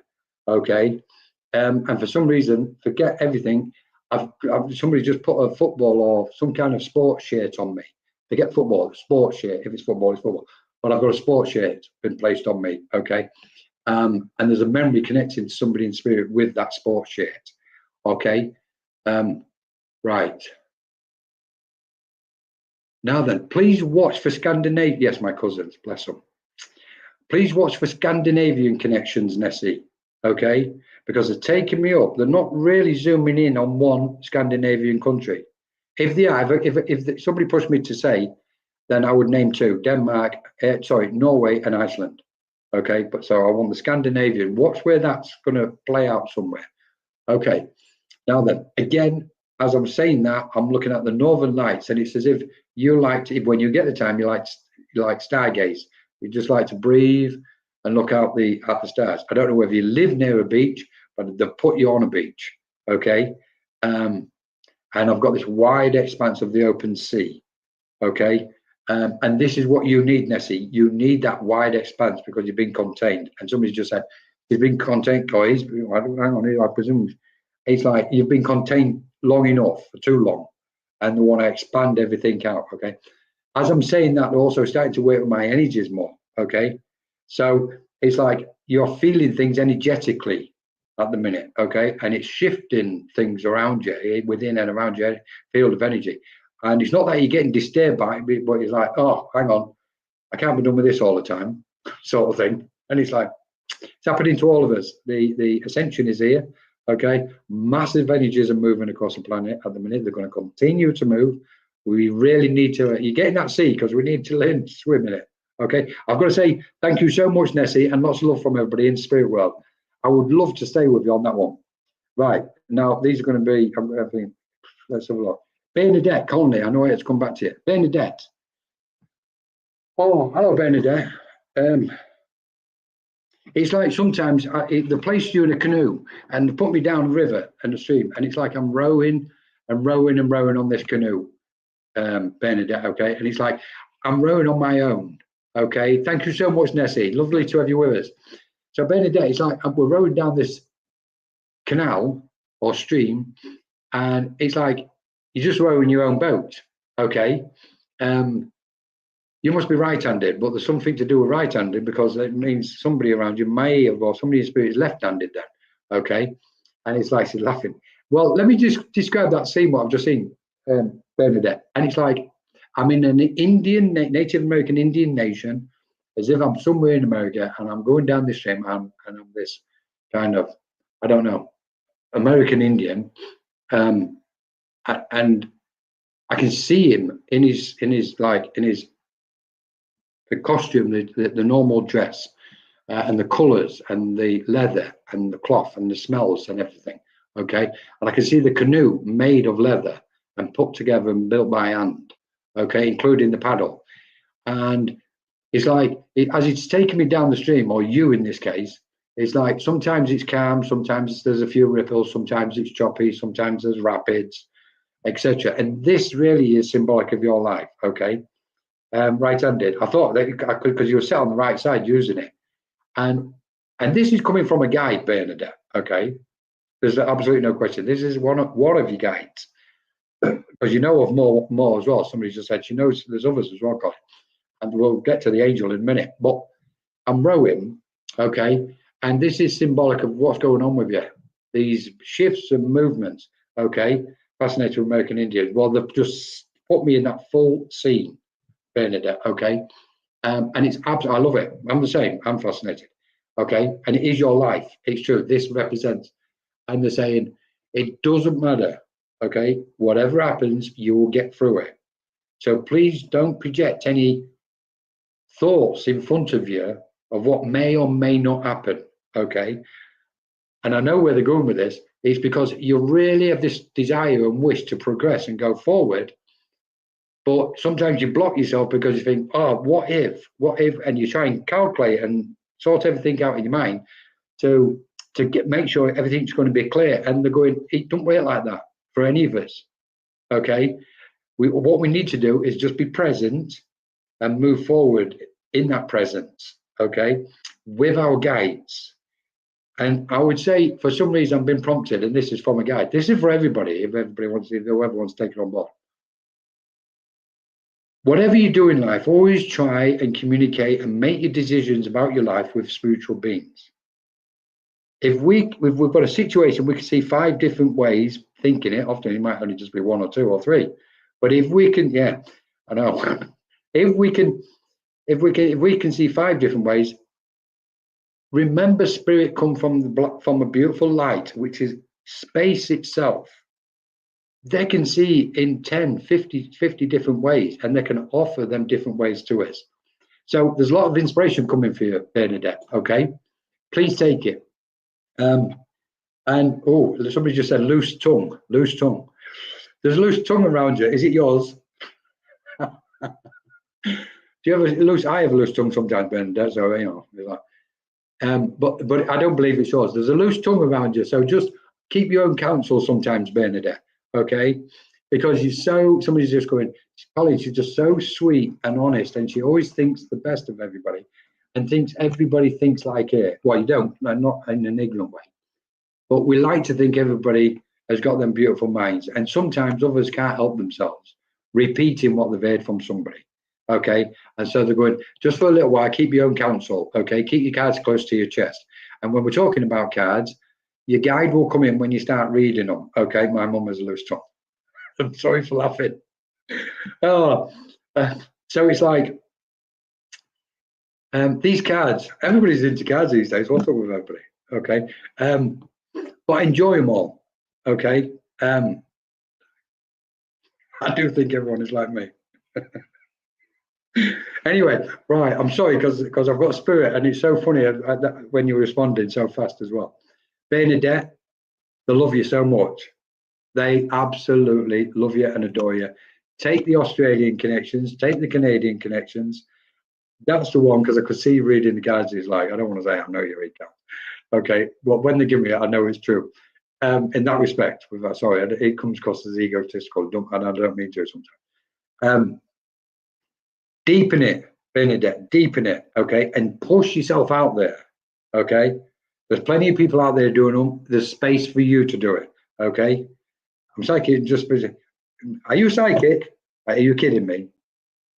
[SPEAKER 1] okay? And for some reason, forget everything. Somebody just put a football or some kind of sports shirt on me. Forget football, sports shirt. If it's football, it's football. But I've got a sports shirt been placed on me, okay? And there's a memory connecting to somebody in spirit with that sports shirt, okay? Right. Now then, please watch for Scandinavia. Yes, my cousins, bless them. Please watch for Scandinavian connections, Nessie, okay? Because they're taking me up. They're not really zooming in on one Scandinavian country. If they are, if somebody pushed me to say, then I would name two: Denmark, Norway and Iceland, okay? But so I want the Scandinavian. Watch where that's going to play out somewhere, okay? Now then, again, as I'm saying that, I'm looking at the Northern Lights, and it's as if you like to, when you get the time, you like stargaze. You just like to breathe and look out at the stars. I don't know whether you live near a beach, but they've put you on a beach, okay? And I've got this wide expanse of the open sea, okay? And this is what you need, Nessie. You need that wide expanse because you've been contained. And somebody just said, he's been contained, guys. Hang on, I presume. It's like you've been contained long enough, for too long, and they want to expand everything out, okay? As I'm saying that, they're also starting to work with my energies more, okay? So it's like you're feeling things energetically at the minute, okay? And it's shifting things around you, within and around your field of energy. And it's not that you're getting disturbed by it, but it's like, oh, hang on, I can't be done with this all the time, sort of thing. And it's like, it's happening to all of us. The ascension is here, okay? Massive energies are moving across the planet at the minute. They're going to continue to move, We really need to, you get in that sea because we need to learn to swim in it. Okay. I've got to say thank you so much, Nessie, and lots of love from everybody in Spirit World. I would love to stay with you on that one. Right. Now, these are going to be, let's have a look. Bernadette Conley, I know it's come back to you. Bernadette. Oh, hello, Bernadette. It's like sometimes they place you in a canoe and put me down a river and a stream, and it's like I'm rowing and rowing and rowing on this canoe, Bernadette, okay? And it's like I'm rowing on my own, okay? Thank you so much, Nessie. Lovely to have you with us. So, Bernadette, it's like we're rowing down this canal or stream, and it's like you're just rowing your own boat, okay? You must be right-handed, but there's something to do with right-handed because it means somebody around you may have, or somebody in spirit is left-handed then, okay? And it's like she's laughing. Well, let me just describe that scene, what I've just seen, Bernadette. And it's like I'm in an Indian, Native American Indian nation, as if I'm somewhere in America, and I'm going down this stream, and I'm this kind of, I don't know, American Indian, and I can see him in his the costume, the normal dress, and the colours and the leather and the cloth and the smells and everything. Okay, and I can see the canoe made of leather and put together and built by hand. Okay, including the paddle. And it's like as it's taking me down the stream, or you in this case, it's like sometimes it's calm, sometimes there's a few ripples, sometimes it's choppy, sometimes there's rapids, etc. And this really is symbolic of your life. Okay. Right-handed. I thought that I could, because you were sat on the right side using it, and this is coming from a guide, Bernadette. Okay, there's absolutely no question. This is one of your guides, because you know of more as well. Somebody just said she knows there's others as well, Colin, and we'll get to the angel in a minute. But I'm rowing, okay, and this is symbolic of what's going on with you. These shifts and movements, okay. Fascinated with American Indians. Well, they've just put me in that full scene, Bernadette, okay, and it's absolutely, I love it. I'm the same. I'm fascinated, okay, and it is your life. It's true. This represents, and they're saying it doesn't matter, okay. Whatever happens, you will get through it. So please don't project any thoughts in front of you of what may or may not happen, okay. And I know where they're going with this. It's because you really have this desire and wish to progress and go forward. But sometimes you block yourself because you think, oh, what if, and you try and calculate and sort everything out in your mind to make sure everything's going to be clear. And they're going, it don't work like that for any of us, okay? What we need to do is just be present and move forward in that presence, okay, with our guides. And I would say, for some reason, I've been prompted, and this is from a guide. This is for everybody, if whoever wants to take it on board. Whatever you do in life, always try and communicate and make your decisions about your life with spiritual beings. If we've got a situation, we can see 5 different ways thinking it. Often it might only just be 1 or 2 or 3. But if we can, yeah, I know. if we can see 5 different ways, remember spirit come from a beautiful light, which is space itself. They can see in 10, 50 different ways, and they can offer them different ways to us. So there's a lot of inspiration coming for you, Bernadette, okay? Please take it. And, oh, somebody just said loose tongue. There's a loose tongue around you. Is it yours? Do you have a loose? I have a loose tongue sometimes, Bernadette, so, you know. But I don't believe it's yours. There's a loose tongue around you, so just keep your own counsel sometimes, Bernadette. Okay, because somebody's just going, Colin, she's just so sweet and honest, and she always thinks the best of everybody and thinks everybody thinks like her. Well, you don't, not in an ignorant way, but we like to think everybody has got them beautiful minds, and sometimes others can't help themselves repeating what they've heard from somebody. Okay, and so they're going, just for a little while, keep your own counsel. Okay, keep your cards close to your chest. And when we're talking about cards, your guide will come in when you start reading them. Okay, my mum has a loose tongue. I'm sorry for laughing. So it's like these cards. Everybody's into cards these days. What's up with everybody? Okay, but enjoy them all. Okay. I do think everyone is like me. Anyway, right, I'm sorry because I've got spirit, and it's so funny when you're responding so fast as well. Bernadette, they love you so much. They absolutely love you and adore you. Take the Australian connections, take the Canadian connections. That's the one, because I could see reading the guys. He's like, I don't want to say I know you read that. Okay, well, when they give me it, I know it's true. In that respect, with that, sorry, it comes across as egotistical, and I don't mean to sometimes. Deepen it, Bernadette, deepen it, okay, and push yourself out there, okay. There's plenty of people out there doing them. There's space for you to do it, okay. I'm psychic. Just, are you psychic? Are you kidding me?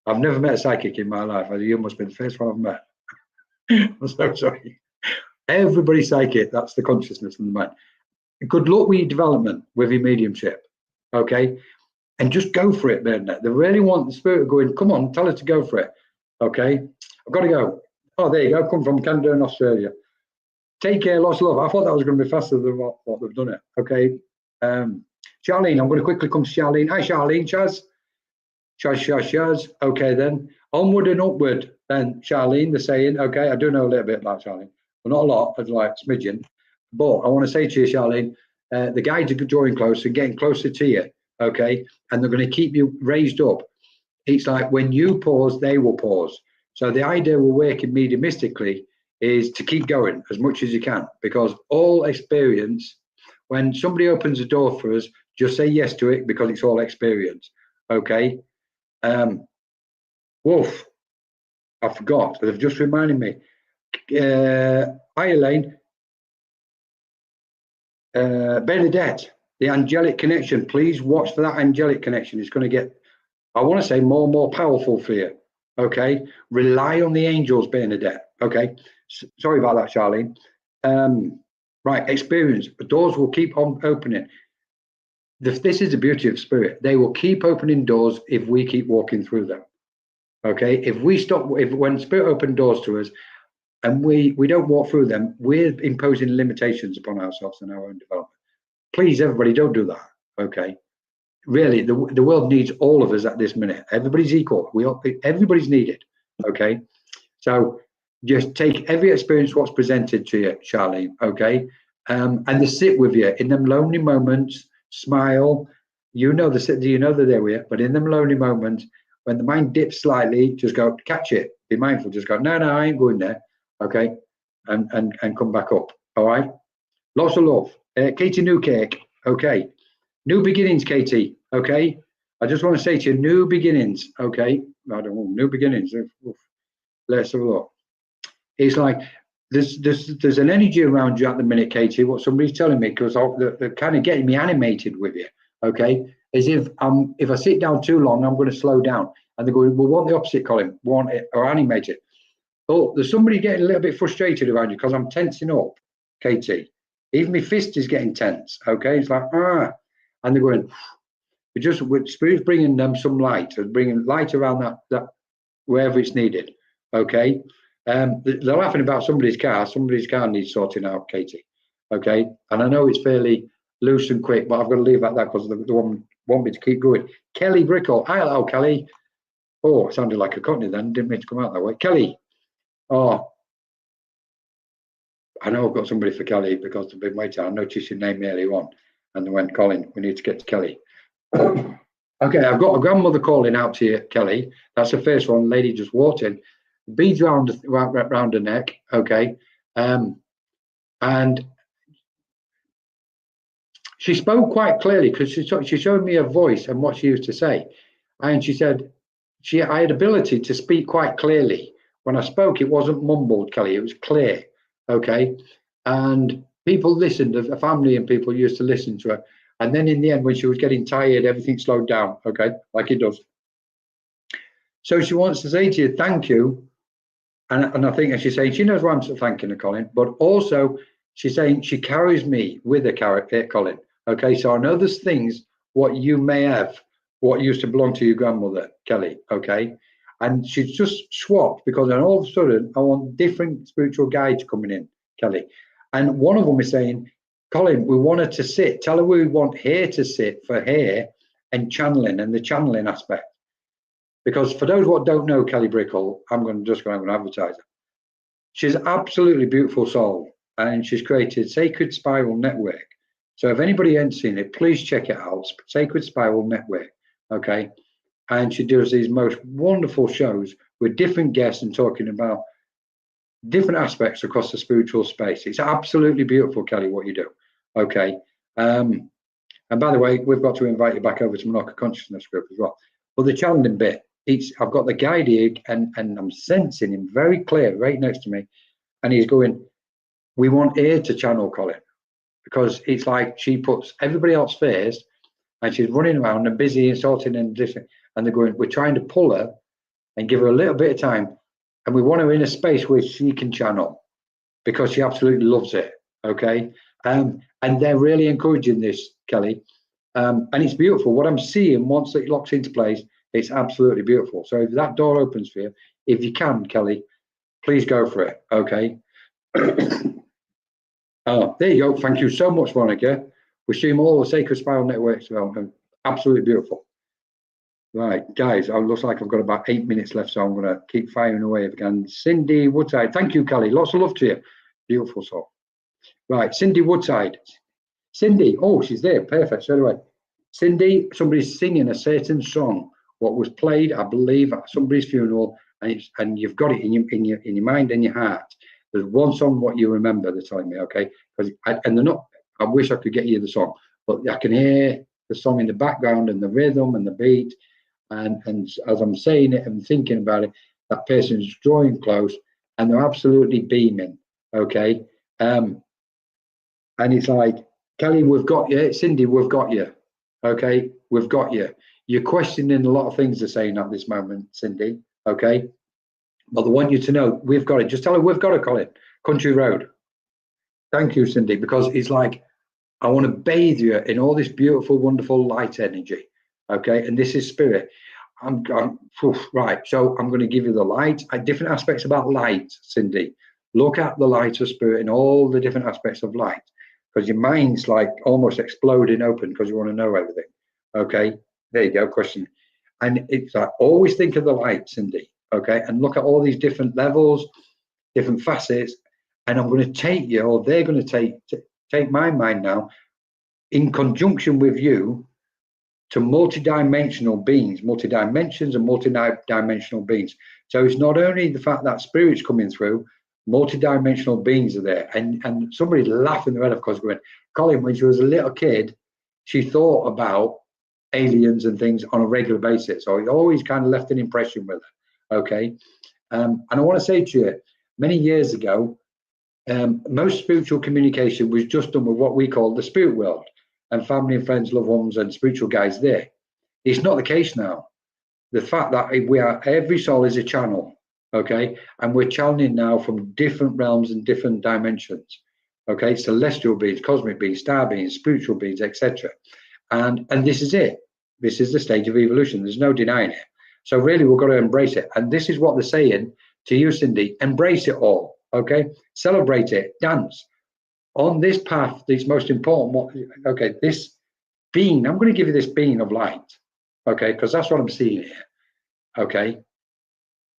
[SPEAKER 1] I've never met a psychic in my life. You must be the first one I've met. I'm so sorry. Everybody's psychic. That's the consciousness in the mind. Good luck with your development, with your mediumship, okay? And just go for it, Bernadette. They really want the spirit going, come on, tell her to go for it, okay? I've got to go. Oh, there you go. Come from Canada and Australia. Take care, lots of love. I thought that was going to be faster than what they've done it, okay? Charlene, I'm going to quickly come to Charlene. Hi, Charlene. Chaz. Okay, then. Onward and upward, then, Charlene, they're saying. Okay, I do know a little bit about Charlene, but not a lot, I'd like smidgen. But I want to say to you, Charlene, the guides are drawing closer, getting closer to you, okay? And they're going to keep you raised up. It's like when you pause, they will pause. So the idea we're working mediumistically is to keep going as much as you can, because all experience, when somebody opens a door for us, just say yes to it, because it's all experience, okay? Wolf, I forgot, they've just reminded me. Hi, Elaine. Bernadette, the angelic connection. Please watch for that angelic connection. It's going to get, I want to say, more and more powerful for you. Okay, rely on the angels, Bernadette. Okay, sorry about that, Charlene. Right, experience. The doors will keep on opening. This is the beauty of spirit. They will keep opening doors if we keep walking through them. Okay, if we stop, when spirit open doors to us, and we don't walk through them, we're imposing limitations upon ourselves and our own development. Please, everybody, don't do that. Okay, really, the world needs all of us at this minute. Everybody's equal. Everybody's needed. Okay, so just take every experience what's presented to you, Charlene. Okay, and they sit with you in them lonely moments. Smile. You know that they're there with you, but in them lonely moments, when the mind dips slightly, just go catch it. Be mindful. Just go, no, I ain't going there. Okay, and come back up. All right. Lots of love, Katie Newcake. Okay, new beginnings, Katie. Okay, I just want to say to you, new beginnings. Okay, I don't know, new beginnings. Let's have a look. It's like there's an energy around you at the minute, Katie. What somebody's telling me, because they're kind of getting me animated with you. Okay, as if I sit down too long, I'm going to slow down. And they're going, well, want the opposite, Colin, want it or animate it. Oh, there's somebody getting a little bit frustrated around you because I'm tensing up, Katie. Even my fist is getting tense. Okay, it's like and they're going. Spirit's bringing them some light, bringing light around that wherever it's needed. Okay, they're laughing about somebody's car. Somebody's car needs sorting out, Katie. Okay, and I know it's fairly loose and quick, but I've got to leave it at that because the woman want me to keep going. Kelly Brickle. Hello, Kelly. Oh, it sounded like a Cockney then. Didn't mean to come out that way. Kelly. Oh, I know I've got somebody for Kelly because they've been waiting. I noticed your name earlier on, and they went, Colin, we need to get to Kelly. Okay, I've got a grandmother calling out to you, Kelly. That's the first one. Lady just walked in, beads round her neck. Okay, and she spoke quite clearly because she showed me her voice and what she used to say, and she said I had ability to speak quite clearly. When I spoke, it wasn't mumbled, Kelly. It was clear. Okay, and people listened. The family and people used to listen to her. And then in the end, when she was getting tired, everything slowed down. Okay, like it does. So she wants to say to you, thank you. And I think she's saying she knows why I'm thanking her, Colin. But also, she's saying she carries me with her, Colin. Okay, so I know there's things what you may have, what used to belong to your grandmother, Kelly. Okay. And she's just swapped because then all of a sudden I want different spiritual guides coming in, Kelly. And one of them is saying, Colin, we want her to sit. Tell her we want her to sit for her and channeling and the channeling aspect. Because for those what don't know Kelly Brickle, I'm just going to advertise her. She's an absolutely beautiful soul, and she's created Sacred Spiral Network. So if anybody ain't seen it, please check it out. Sacred Spiral Network, okay? And she does these most wonderful shows with different guests and talking about different aspects across the spiritual space. It's absolutely beautiful, Kelly, what you do, okay? And by the way, we've got to invite you back over to Monaco Consciousness Group as well. But the channeling bit, I've got the guide here, and I'm sensing him very clear right next to me, and he's going, we want her to channel Colin, because it's like she puts everybody else first, and she's running around and busy and sorting and different, and they're going, we're trying to pull her and give her a little bit of time, and we want her in a space where she can channel, because she absolutely loves it, okay? And they're really encouraging this, Kelly, and it's beautiful. What I'm seeing once it locks into place, it's absolutely beautiful. So if that door opens for you, if you can, Kelly, please go for it, okay? Oh, there you go. Thank you so much, Monica. We stream all the Sacred Spiral Networks development. Absolutely beautiful. Right, guys, it looks like I've got about 8 minutes left, so I'm going to keep firing away again. Cindy Woodside. Thank you, Kelly. Lots of love to you. Beautiful soul. Right, Cindy Woodside. Cindy, oh, she's there. Perfect. So anyway, Cindy, somebody's singing a certain song. What was played, I believe, at somebody's funeral, and you've got it in your mind and your heart. There's one song what you remember. They're telling me, okay? And they're not. I wish I could get you the song, but I can hear the song in the background and the rhythm and the beat. And as I'm saying it and thinking about it, that person's drawing close, and they're absolutely beaming, okay? And it's like, Kelly, we've got you. Cindy, we've got you, okay? We've got you. You're questioning a lot of things they're saying at this moment, Cindy, okay? But I want you to know, we've got it. Just tell her we've got it, Colin. Country Road. Thank you, Cindy, because it's like, I want to bathe you in all this beautiful, wonderful light energy, okay? And this is spirit. Right, so I'm going to give you the light, different aspects about light, Cindy. Look at the light of spirit and all the different aspects of light, because your mind's like almost exploding open because you want to know everything, okay? There you go, question. And it's like, always think of the light, Cindy, okay? And look at all these different levels, different facets, and I'm going to take you, or they're going to take my mind now, in conjunction with you, to multi-dimensional beings, multi-dimensions and multi-dimensional beings. So it's not only the fact that spirit's coming through, multi-dimensional beings are there. And somebody's laughing their head off because going, Colin, when she was a little kid, she thought about aliens and things on a regular basis. So it always kind of left an impression with her, okay? And I want to say to you, many years ago, most spiritual communication was just done with what we call the spirit world, and family and friends, loved ones, and spiritual guides there. It's not the case now. The fact that every soul is a channel, okay? And we're channeling now from different realms and different dimensions, okay? Celestial beings, cosmic beings, star beings, spiritual beings, etc. And this is it. This is the stage of evolution. There's no denying it. So really, we've got to embrace it. And this is what they're saying to you, Cindy. Embrace it all, okay? Celebrate it, dance. On this path, this most important, okay, this being, I'm going to give you this being of light, okay, because that's what I'm seeing here, okay?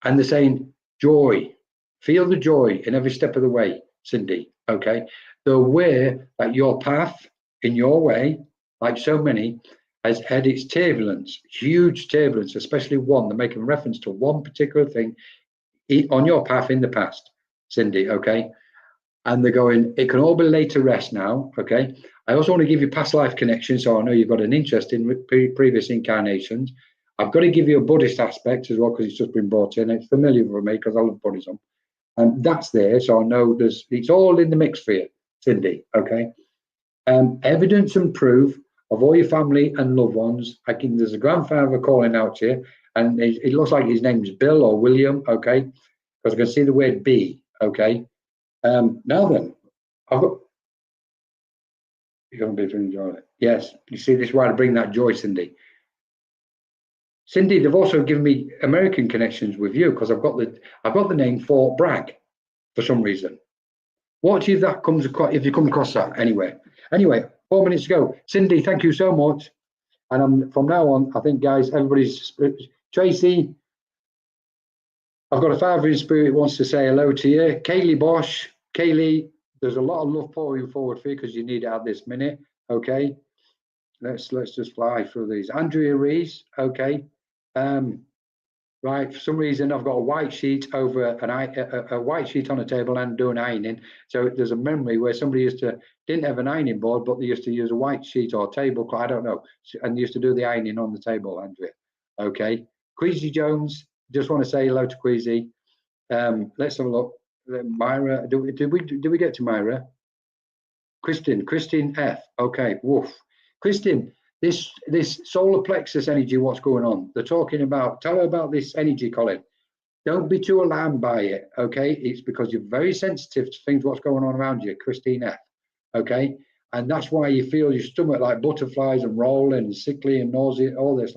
[SPEAKER 1] And they're saying joy, feel the joy in every step of the way, Cindy, okay? They're aware that your path in your way, like so many, has had its turbulence, huge turbulence, especially one. They're making reference to one particular thing on your path in the past, Cindy, okay? And they're going, it can all be laid to rest now, okay? I also want to give you past life connections, so I know you've got an interest in previous incarnations. I've got to give you a Buddhist aspect as well, because it's just been brought in. It's familiar with me because I love Buddhism. And that's there, so I know it's all in the mix for you, Cindy, okay? Evidence and proof of all your family and loved ones. There's a grandfather calling out here, and it looks like his name's Bill or William, okay? Because I can see the word B, okay? Now then, I've got, you're going to be enjoying it. Yes, you see, this is why I bring that joy, Cindy. Cindy, they've also given me American connections with you, because I've got the name Fort Bragg for some reason. What if that comes across, if you come across that anyway? Anyway, 4 minutes ago. Cindy, thank you so much. And from now on, I think, guys, everybody's Tracy. I've got a father in spirit wants to say hello to you. Kaylee Bosch, Kaylee, there's a lot of love pouring forward for you because you need it at this minute. Okay, let's just fly through these. Andrea Rees, okay. Right, for some reason I've got a white sheet over a white sheet on a table and doing ironing. So there's a memory where somebody didn't have an ironing board, but they used to use a white sheet or tablecloth, I don't know, and used to do the ironing on the table, Andrea. Okay, Queasy Jones, just want to say hello to Queasy. Let's have a look. Myra, did we get to Myra? Christine F. Okay, woof. Christine, this solar plexus energy, what's going on? They're talking about, tell her about this energy, Colin. Don't be too alarmed by it, okay? It's because you're very sensitive to things, what's going on around you, Christine F. Okay? And that's why you feel your stomach like butterflies and rolling and sickly and nausea, all this.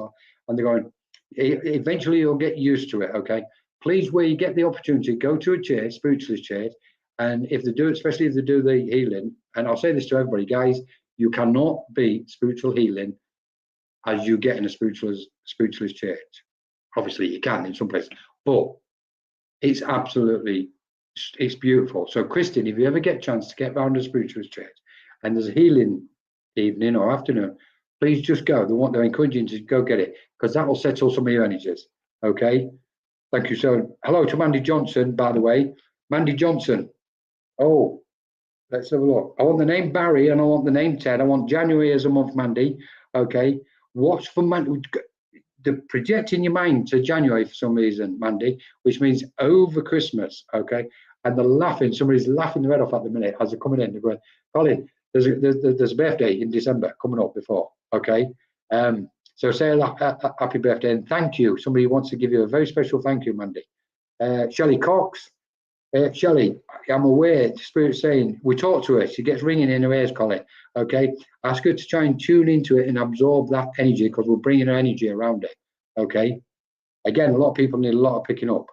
[SPEAKER 1] And they're going, eventually you'll get used to it, okay? Please, where you get the opportunity, go to a chair, spiritualist chair, and if they do, especially if they do the healing, and I'll say this to everybody, guys, you cannot beat spiritual healing as you get in a spiritualist church. Obviously, you can in some places, but it's absolutely, it's beautiful. So, Christine, if you ever get a chance to get round a spiritualist church and there's a healing evening or afternoon, please just go. They're encouraging you to go get it because that will settle some of your energies. Okay. Thank you. So, hello to Mandy Johnson, by the way. Mandy Johnson. Oh, let's have a look. I want the name Barry and I want the name Ted. I want January as a month, Mandy. Okay. Watch for Mandy. They're projecting your mind to January for some reason, Mandy, which means over Christmas. Okay. And they're laughing. Somebody's laughing their head off at the minute as they're coming in. They're going, Colin, there's a birthday in December coming up before. Okay. So say a happy birthday and thank you. Somebody wants to give you a very special thank you, Mandy. Shelley Cox. Shelley, I'm aware, the Spirit's saying, we talk to her, she gets ringing in her ears, Colin, okay? Ask her to try and tune into it and absorb that energy because we're bringing her energy around it, okay? Again, a lot of people need a lot of picking up.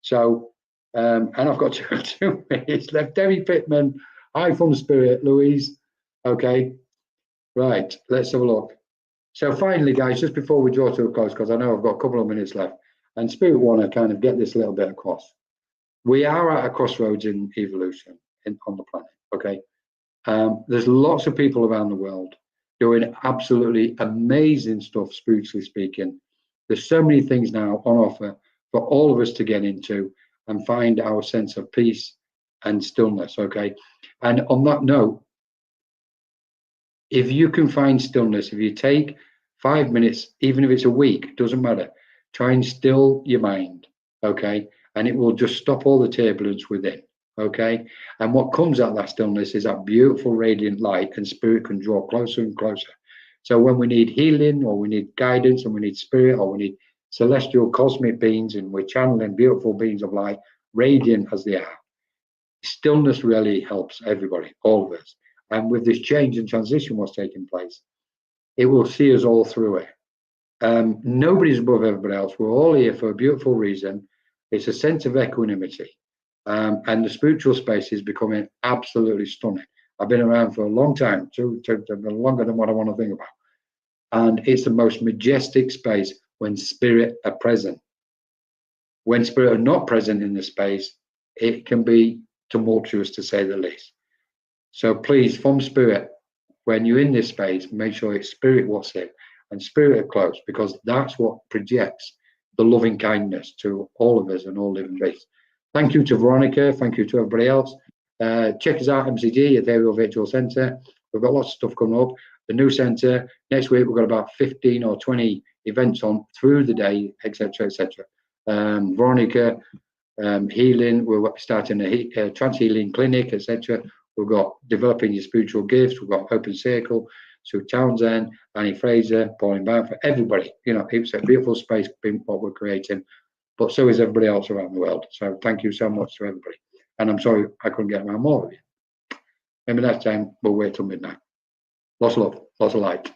[SPEAKER 1] So, and I've got 2 minutes left. Debbie Pittman, hi from Spirit, Louise, okay? Right, let's have a look. So finally, guys, just before we draw to a close, because I know I've got a couple of minutes left, and Spirit want to kind of get this a little bit across. We are at a crossroads in evolution on the planet, okay? There's lots of people around the world doing absolutely amazing stuff, spiritually speaking. There's so many things now on offer for all of us to get into and find our sense of peace and stillness, okay? And on that note, if you can find stillness, if you take 5 minutes, even if it's a week, doesn't matter, try and still your mind, okay? And it will just stop all the turbulence within, okay? And what comes out of that stillness is that beautiful radiant light, and Spirit can draw closer and closer. So when we need healing or we need guidance and we need Spirit or we need celestial cosmic beings and we're channeling beautiful beings of light, radiant as they are, stillness really helps everybody, all of us. And with this change and transition what's taking place, it will see us all through it. Nobody's above everybody else. We're all here for a beautiful reason. It's a sense of equanimity, and the spiritual space is becoming absolutely stunning. I've been around for a long time, longer than what I want to think about. And it's the most majestic space when Spirit are present. When Spirit are not present in the space, it can be tumultuous to say the least. So please, from Spirit, when you're in this space, make sure it's Spirit what's in and Spirit are close, because that's what projects the loving kindness to all of us and all living beings. Thank you to Veronica. Thank you to everybody else. Check us out, MCG, Ethereal Virtual Centre. We've got lots of stuff coming up. The new centre. Next week, we've got about 15 or 20 events on through the day, etc., etc. Veronica, healing. We're starting a trance healing clinic, etc. We've got developing your spiritual gifts. We've got Open Circle. Sue Townsend, Annie Fraser, Pauline Bamford, everybody. You know, it's a beautiful space, what we're creating, but so is everybody else around the world. So thank you so much to everybody. And I'm sorry I couldn't get around more of you. Maybe next time we'll wait till midnight. Lots of love, lots of light.